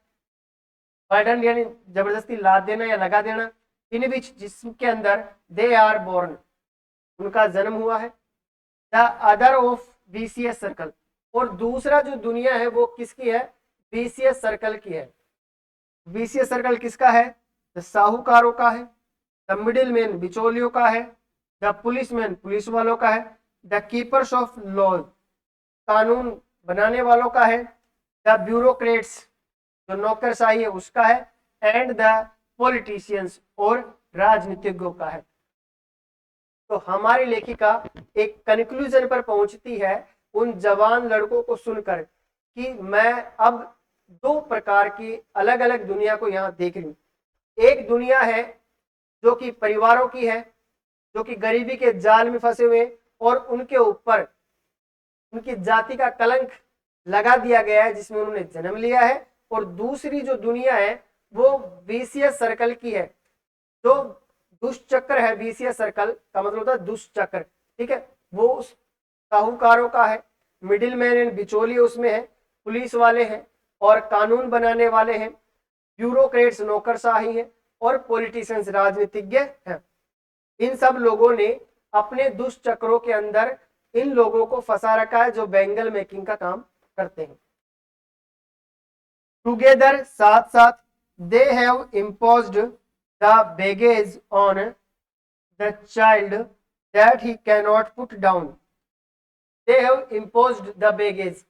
बर्डन यानी जबरदस्ती लाद देना या लगा देना, इन विच जिसके अंदर दे आर बोर्न, उनका जन्म हुआ है। The other of BCS circle, और दूसरा जो दुनिया है वो किसकी है, बीसीएस सर्कल की है। बीसीएस सर्कल किसका है, द साहूकारों का है, द मिडिल मैन बिचौलियों का है, द पुलिस मैन पुलिस वालों का है, द कीपर्स ऑफ लॉ कानून बनाने वालों का है, द ब्यूरोक्रेट्स जो नौकरशाही है उसका है, एंड द पॉलिटिशियंस और राजनीतिज्ञों का है। तो हमारी लेखिका एक कंक्लूजन पर पहुंचती है उन जवान लड़कों को सुनकर कि मैं अब दो प्रकार की अलग अलग दुनिया को यहाँ देख रही हूँ। एक दुनिया है जो कि परिवारों की है, जो कि गरीबी के जाल में फंसे हुए और उनके ऊपर उनकी जाति का कलंक लगा दिया गया है जिसमें उन्होंने जन्म लिया है। और दूसरी जो दुनिया है वो बीसीएस सर्कल की है, जो दुष्चक्र है, बीसीएस सर्कल का मतलब होता है दुष्चक्र। ठीक है, वो साहूकारों का है, मिडिल मैन एंड बिचौलिए उसमें है, पुलिस वाले हैं और कानून बनाने वाले हैं, ब्यूरोक्रेट्स नौकरशाही है, और पॉलिटिशियंस राजनीतिज्ञ हैं। इन सब लोगों ने अपने दुष्चक्रों के अंदर इन लोगों को फंसा रखा है जो बैंगल मेकिंग का काम करते हैं। टुगेदर साथ साथ they have imposed the baggage on the child that he can not put down. They have imposed the baggage,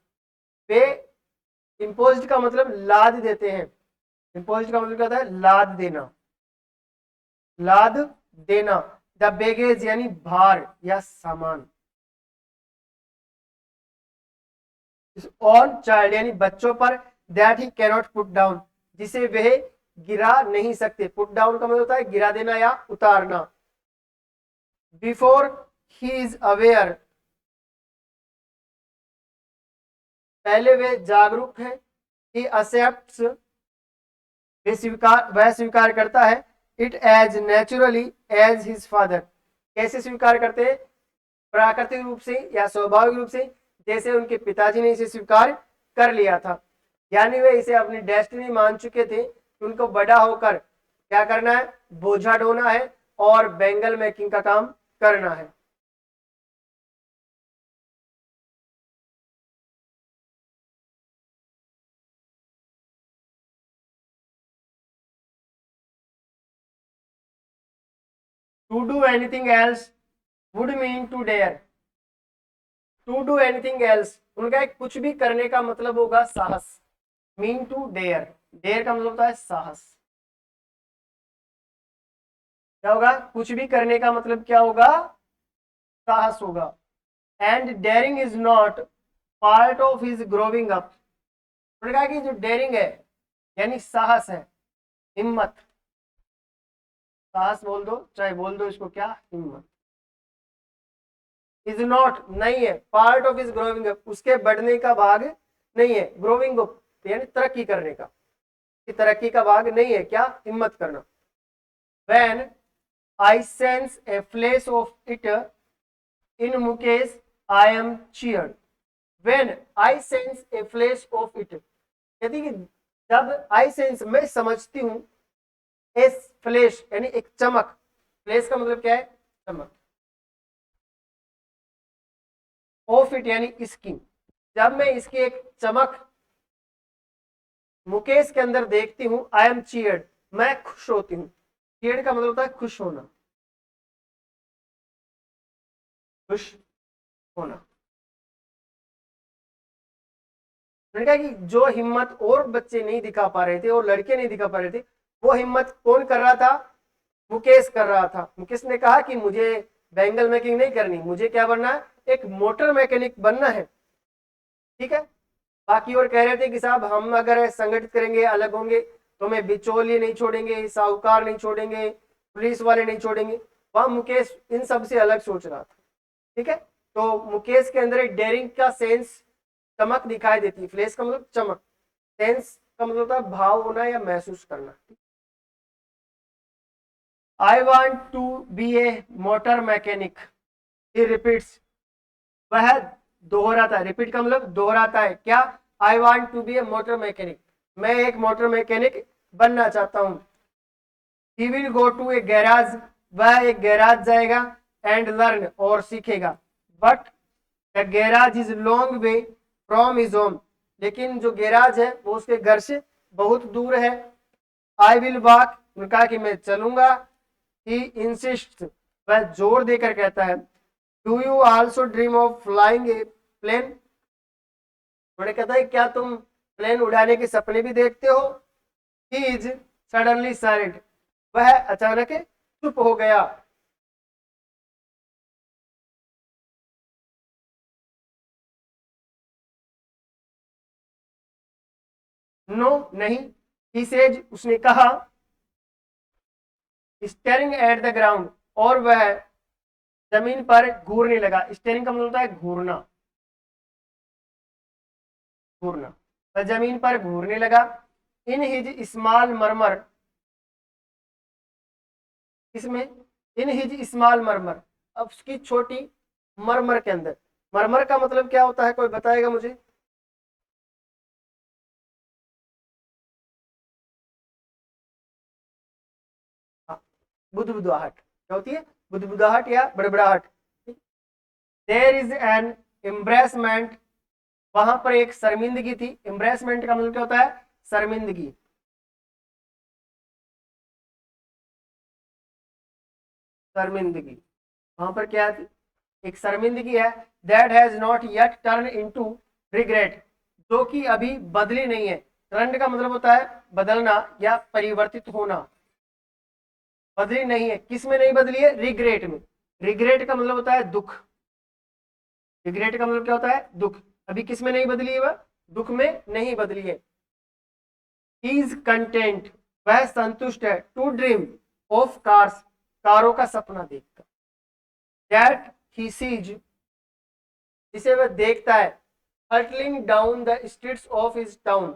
way imposed का मतलब लाद देते हैं, इम्पोज्ड का मतलब क्या होता है, लाद देना, लाद देना। द बैगेज यानी भार या सामान, ऑन चाइल्ड यानी बच्चों पर, that he cannot put down जिसे वह गिरा नहीं सकते। पुट डाउन का मतलब होता है गिरा देना या उतारना। बिफोर ही इज अवेयर, पहले वे जागरूक है, ही एक्सेप्ट्स वह स्वीकार करता है, it as naturally as his father. कैसे स्वीकार करते हैं, प्राकृतिक रूप से या स्वाभाविक रूप से, जैसे उनके पिताजी ने इसे स्वीकार कर लिया था। यानी वे इसे अपनी डेस्टिनी मान चुके थे कि उनको बड़ा होकर क्या करना है, बोझा ढोना है और बैंगल मेकिंग का काम करना है। To do anything else would mean to dare. To do anything else, उनका एक कुछ भी करने का मतलब होगा साहस। मीन टू डेयर, डेयर का मतलब होता है साहस। क्या होगा, कुछ भी करने का मतलब क्या होगा, साहस होगा। And daring is not part of his growing up. उन्होंने कहा कि जो डेयरिंग है यानी साहस है, हिम्मत, साहस बोल दो चाहे बोल दो इसको क्या, हिम्मत। इज नॉट नहीं है, part of is growing up, उसके बढ़ने का भाग नहीं है। ग्रोविंग अप यानी तरक्की करने का, तरक्की का भाग नहीं है क्या, हिम्मत करना। When I sense A flash of it in Mukesh I am cheered. When I sense A flash of it, यदि जब आई सेंस मैं समझती हूं, एस फ्लैश यानी एक चमक, फ्लैश का मतलब क्या है, चमक, ऑफ इट यानी इसकी, जब मैं इसकी एक चमक मुकेश के अंदर देखती हूं, आई एम चीयर्ड, मैं खुश होती हूं। चीयर्ड का मतलब होता है खुश होना, खुश होना। मैंने कहा कि जो हिम्मत और बच्चे नहीं दिखा पा रहे थे और लड़के नहीं दिखा पा रहे थे, वो हिम्मत कौन कर रहा था, मुकेश कर रहा था। मुकेश ने कहा कि मुझे बैंगल मेकिंग नहीं करनी, मुझे क्या बनना है, एक मोटर मैकेनिक बनना है। ठीक है, बाकी और कह रहे थे कि साहब हम अगर संगठित करेंगे, अलग होंगे, तो हमें बिचौलिए नहीं छोड़ेंगे, साहूकार नहीं छोड़ेंगे, पुलिस वाले नहीं छोड़ेंगे। वहां मुकेश इन सब से अलग सोच रहा था। ठीक है, तो मुकेश के अंदर एक डेयरिंग का सेंस, चमक दिखाई देती है। फ्लैश का मतलब चमक, सेंस का मतलब होता है भाव होना या महसूस करना। I want to be a motor mechanic, he repeats, वह दोहराता है, रिपीट का मतलब दोहराता है क्या, I want to be a motor mechanic, मैं एक मोटर मैकेनिक बनना चाहता हूं। He will go to a garage, वह एक गैराज जाएगा, एंड लर्न और सीखेगा। But the garage is long way from his home, लेकिन जो गैराज है वो उसके घर से बहुत दूर है। आई विल वॉक, कहा कि मैं चलूंगा। ही इंसिस्ट, वह जोर देकर कहता है। Do you also dream of flying a plane, उन्होंने कहता है क्या तुम प्लेन उड़ाने के सपने भी देखते हो। ही इज सडनली साइलेंट, वह अचानक चुप हो गया। नो नहीं, ही सेज, उसने कहा। स्टेरिंग एट द ग्राउंड, और वह जमीन पर घूरने लगा। स्टेरिंग का मतलब होता है घूरना, घूरना, वह जमीन पर घूरने लगा। इन हिज स्मॉल मरमर, इसमें इन हिज स्मॉल मरमर, अब उसकी छोटी मरमर के अंदर, मरमर का मतलब क्या होता है, कोई बताएगा मुझे। हाँ, बुदबुदाहट, क्या होती है, बुदबुदाहट या बड़बड़ाहट। देयर इज एन एम्ब्रेसमेंट, वहां पर एक शर्मिंदगी थी। एम्ब्रेसमेंट का मतलब क्या होता है, शर्मिंदगी, शर्मिंदगी, वहां पर क्या थी, एक शर्मिंदगी है। That has not yet turn into regret, जो कि अभी बदली नहीं है। टर्न का मतलब होता है बदलना या परिवर्तित होना, बदली नहीं है। किस में नहीं बदली है, रिग्रेट में। रिग्रेट का मतलब होता है दुख, रिग्रेट का मतलब क्या होता है, दुख। अभी किस में नहीं बदली है, वह दुख में नहीं बदली है। इज कंटेंट, वह संतुष्ट है। टू ड्रीम ऑफ कार्स, कारों का सपना देखकर। दैट ही सीज, जिसे वह देखता है। Hurtling down the streets of his town,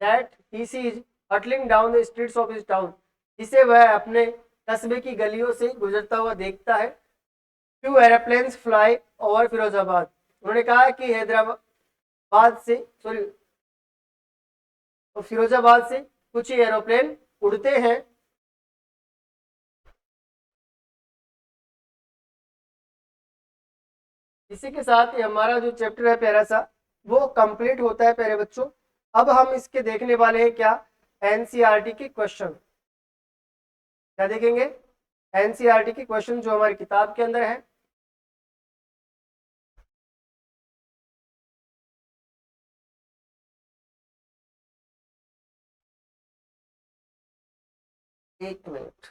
that he sees hurtling down the streets of his town, जिसे वह अपने कस्बे की गलियों से गुजरता हुआ देखता है। Few aeroplanes fly over Firozabad, उन्होंने कहा कि हैदराबाद से सॉरी फिरोजाबाद से कुछ ही एरोप्लेन उड़ते हैं। इसी के साथ ही हमारा जो चैप्टर है प्यारा सा वो कंप्लीट होता है प्यारे बच्चों। अब हम इसके देखने वाले हैं क्या, एनसीईआरटी के क्वेश्चन। क्या देखेंगे, एनसीईआरटी के क्वेश्चन जो हमारी किताब के अंदर है। एक मिनट,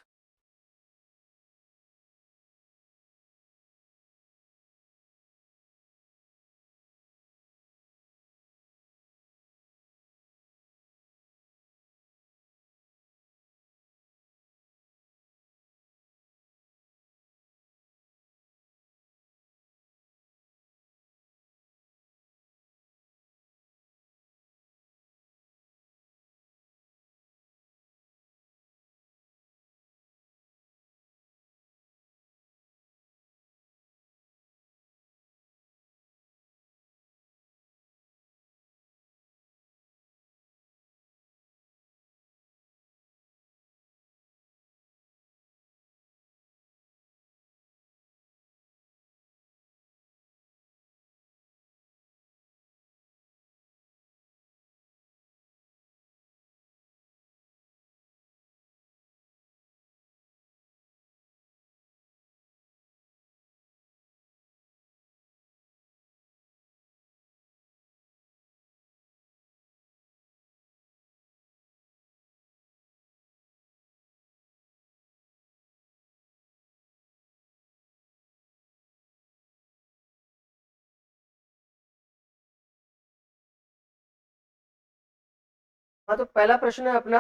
हाँ तो पहला प्रश्न है अपना,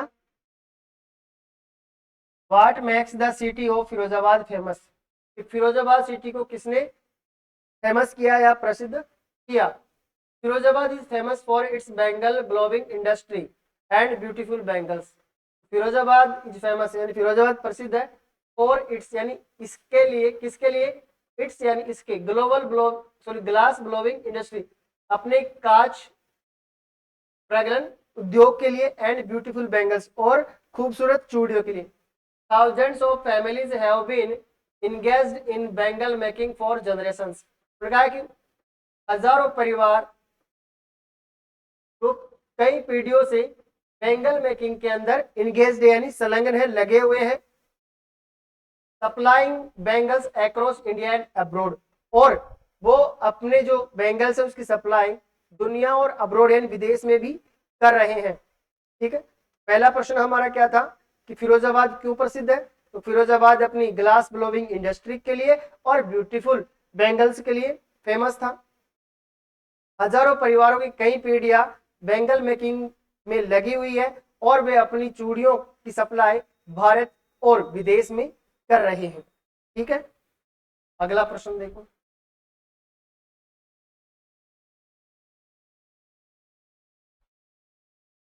what makes the city of Firozabad famous. Firozabad city को किसने फेमस किया या प्रसिद्ध किया। Firozabad is famous for its bangle glowing industry and beautiful bangles. Firozabad is famous यानी फिरोजाबाद प्रसिद्ध है फॉर इट्स यानी इसके लिए, किसके लिए, इट्स यानी इसके, ग्लास ब्लोविंग इंडस्ट्री अपने कांच प्रगलन उद्योग के लिए, एंड ब्यूटीफुल बेंगल्स और खूबसूरत चूड़ियों के लिए। Thousands of families have been engaged in bangle making for generations। कहा कि हजारों परिवार तो कई पीढ़ियों से बैंगल मेकिंग के अंदर इंगेज्ड यानी संलग्न है, लगे हुए हैं। Supplying bangles across India and abroad, और वो अपने जो बैंगल्स है उसकी सप्लाई दुनिया और अब्रोड यानी विदेश में भी कर रहे हैं। ठीक है, पहला प्रश्न हमारा क्या था कि फिरोजाबाद क्यों प्रसिद्ध है, तो फिरोजाबाद अपनी ग्लास ब्लोविंग इंडस्ट्री के लिए और ब्यूटीफुल बैंगल्स के लिए फेमस था। हजारों परिवारों की कई पीढ़ियां बैंगल मेकिंग में लगी हुई है और वे अपनी चूड़ियों की सप्लाई भारत और विदेश में कर रहे हैं। ठीक है, अगला प्रश्न देखो।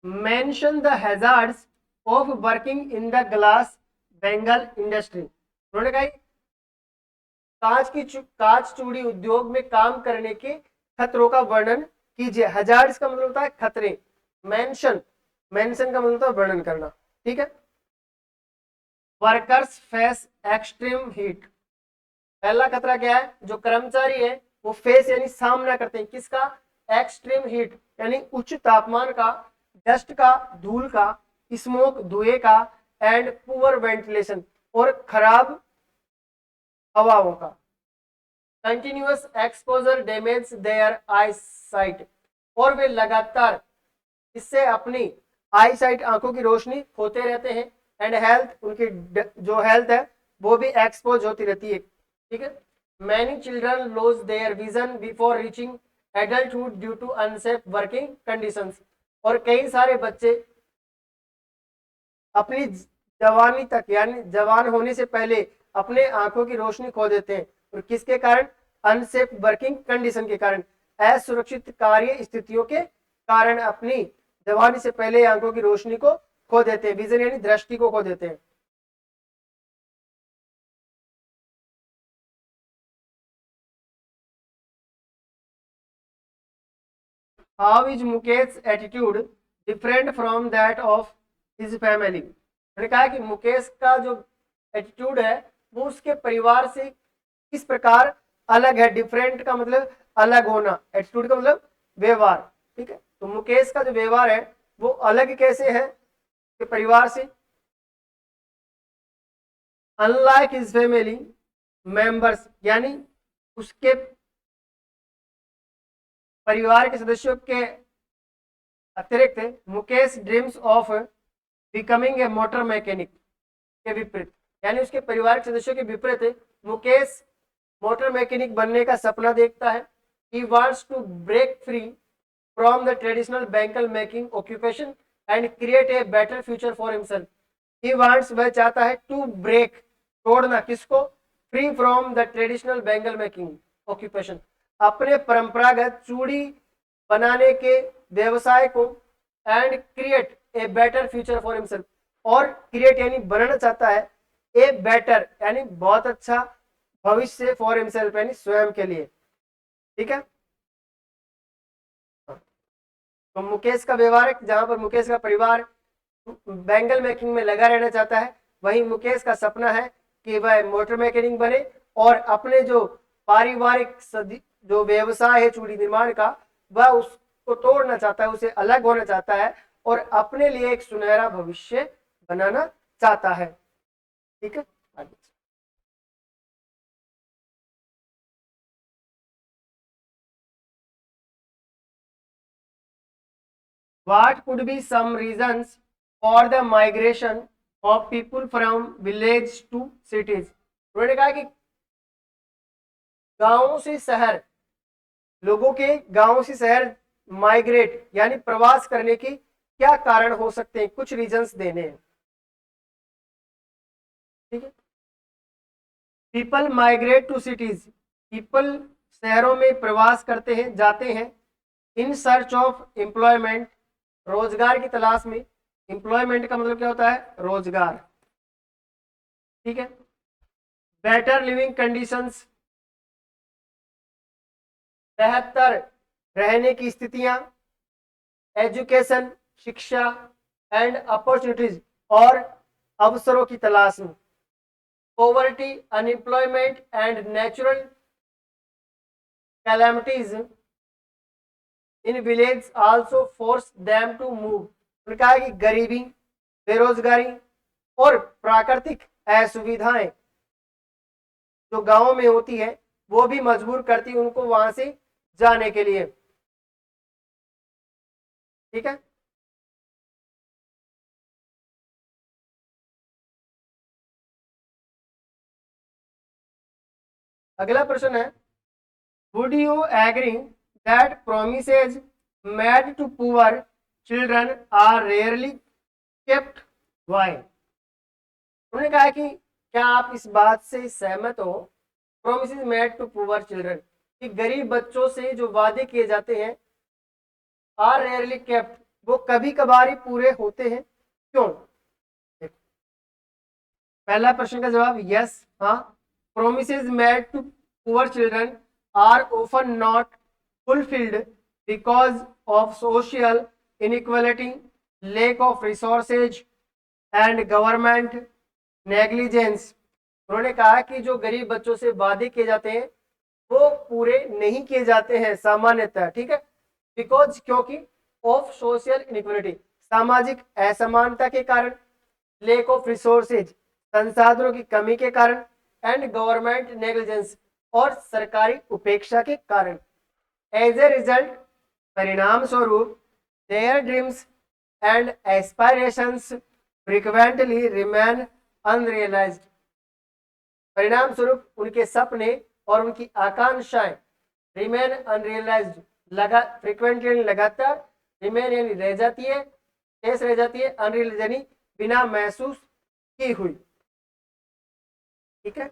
Mention the hazards of working in the glass Bengal industry. उन्होंने कहा कांच चूड़ी उद्योग में काम करने के खतरों का वर्णन कीजिए। हैजार्ड्स का मतलब होता है खतरे, मेंशन का मतलब होता है वर्णन करना। ठीक है, वर्कर्स फेस एक्सट्रीम हीट। पहला खतरा क्या है, जो कर्मचारी है वो फेस यानी सामना करते हैं किसका, एक्सट्रीम हीट यानी उच्च तापमान का, डस्ट का, धूल का, स्मोक धुएं का, एंड पुअर वेंटिलेशन और खराब हवाओं का। Continuous exposure damage their eyesight, और वे लगातार इससे अपनी आई साइट आंखों की रोशनी खोते रहते हैं। एंड हेल्थ, उनकी जो हेल्थ है वो भी एक्सपोज होती रहती है। ठीक है, many children lose their vision before reaching adulthood due to unsafe working conditions, और कई सारे बच्चे अपनी जवानी तक यानी जवान होने से पहले अपने आंखों की रोशनी खो देते हैं, और किसके कारण, अनसेफ वर्किंग कंडीशन के कारण, असुरक्षित कार्य स्थितियों के कारण अपनी जवानी से पहले आंखों की रोशनी को खो देते हैं, विजन यानी दृष्टि को खो देते हैं। How is Mukesh attitude different from that of his family. मैंने कहा कि मुकेश का जो एटीट्यूड है वो उसके परिवार से किस प्रकार अलग है। डिफरेंट का मतलब अलग होना, एटीट्यूड का मतलब व्यवहार, ठीक है। तो मुकेश का जो व्यवहार है वो अलग कैसे है के परिवार से। अनलाइक हिज फैमिली मेंबर्स, यानी उसके परिवार के सदस्यों के अतिरिक्त Mukesh dreams of becoming a motor mechanic के विपरीत, यानी उसके परिवार के सदस्यों के विपरीत मुकेश मोटर मैकेनिक बनने का सपना देखता है। He wants to break free from the traditional vehicle making occupation and create a better future for himself. He wants, वह चाहता है to break, तोड़ना किसको, free from the traditional vehicle making occupation, अपने परंपरागत चूड़ी बनाने के व्यवसाय को, and create a better future for himself, और create यानी बनाना चाहता है, a better यानी बहुत अच्छा भविष्य for himself यानी स्वयं के लिए, ठीक है। तो मुकेश का व्यवहार है, जहां पर मुकेश का परिवार बैंगल मेकिंग में लगा रहना चाहता है, वहीं मुकेश का सपना है कि वह मोटर मैकेनिक बने और अपने जो पारिवारिक जो व्यवसाय है चूड़ी निर्माण का, वह उसको तोड़ना चाहता है, उसे अलग होना चाहता है और अपने लिए एक सुनहरा भविष्य बनाना चाहता है, ठीक है। आगे what could be some reasons for the migration of people from village to cities। उन्होंने कहा कि गांवों से शहर, लोगों के गांवों से शहर माइग्रेट यानी प्रवास करने की क्या कारण हो सकते हैं, कुछ रीजंस देने हैं, ठीक है। People migrate to cities, people शहरों में प्रवास करते हैं, जाते हैं, इन सर्च ऑफ एम्प्लॉयमेंट, रोजगार की तलाश में। एम्प्लॉयमेंट का मतलब क्या होता है, रोजगार, ठीक है। बेटर लिविंग कंडीशंस, बेहतर रहने की स्थितियां, एजुकेशन शिक्षा, एंड अपॉर्चुनिटीज और अवसरों की तलाश में। Poverty unemployment and natural calamities in village also force them to move. उन्होंने कहा कि गरीबी, बेरोजगारी और प्राकृतिक असुविधाएं जो गांवों में होती है वो भी मजबूर करती है उनको वहां से जाने के लिए, ठीक है। अगला प्रश्न है, would you agree that promises made to poor children are rarely kept, why. उन्होंने कहा कि क्या आप इस बात से सहमत हो, promises made to poor children, कि गरीब बच्चों से जो वादे किए जाते हैं आर रेयरली केप्ट, वो कभी कभार ही पूरे होते हैं, क्यों। पहला प्रश्न का जवाब यस, हाँ। Promises made to poor children are often not fulfilled because of social inequality, lack of resources and government negligence. उन्होंने कहा कि जो गरीब बच्चों से वादे किए जाते हैं वो पूरे नहीं किए जाते हैं सामान्यतः, ठीक है। बिकॉज क्योंकि ऑफ सोशल इनइक्वालिटी, सामाजिक असमानता के कारण, लेक ऑफ रिसोर्सेज, संसाधनों की कमी के कारण, एंड गवर्नमेंट नेग्लिजेंस, और सरकारी उपेक्षा के कारण। एज ए रिजल्ट, परिणाम स्वरूप, their dreams and aspirations frequently remain unrealised. परिणाम स्वरूप उनके सपने और उनकी आकांक्षाएं रिमेन अनरियलाइज्ड, फ्रीक्वेंटली लगातार, रिमेन यानी रह जाती है, शेष रह जाती है, अनरियलाइज्ड यानी बिना महसूस की हुई, ठीक है।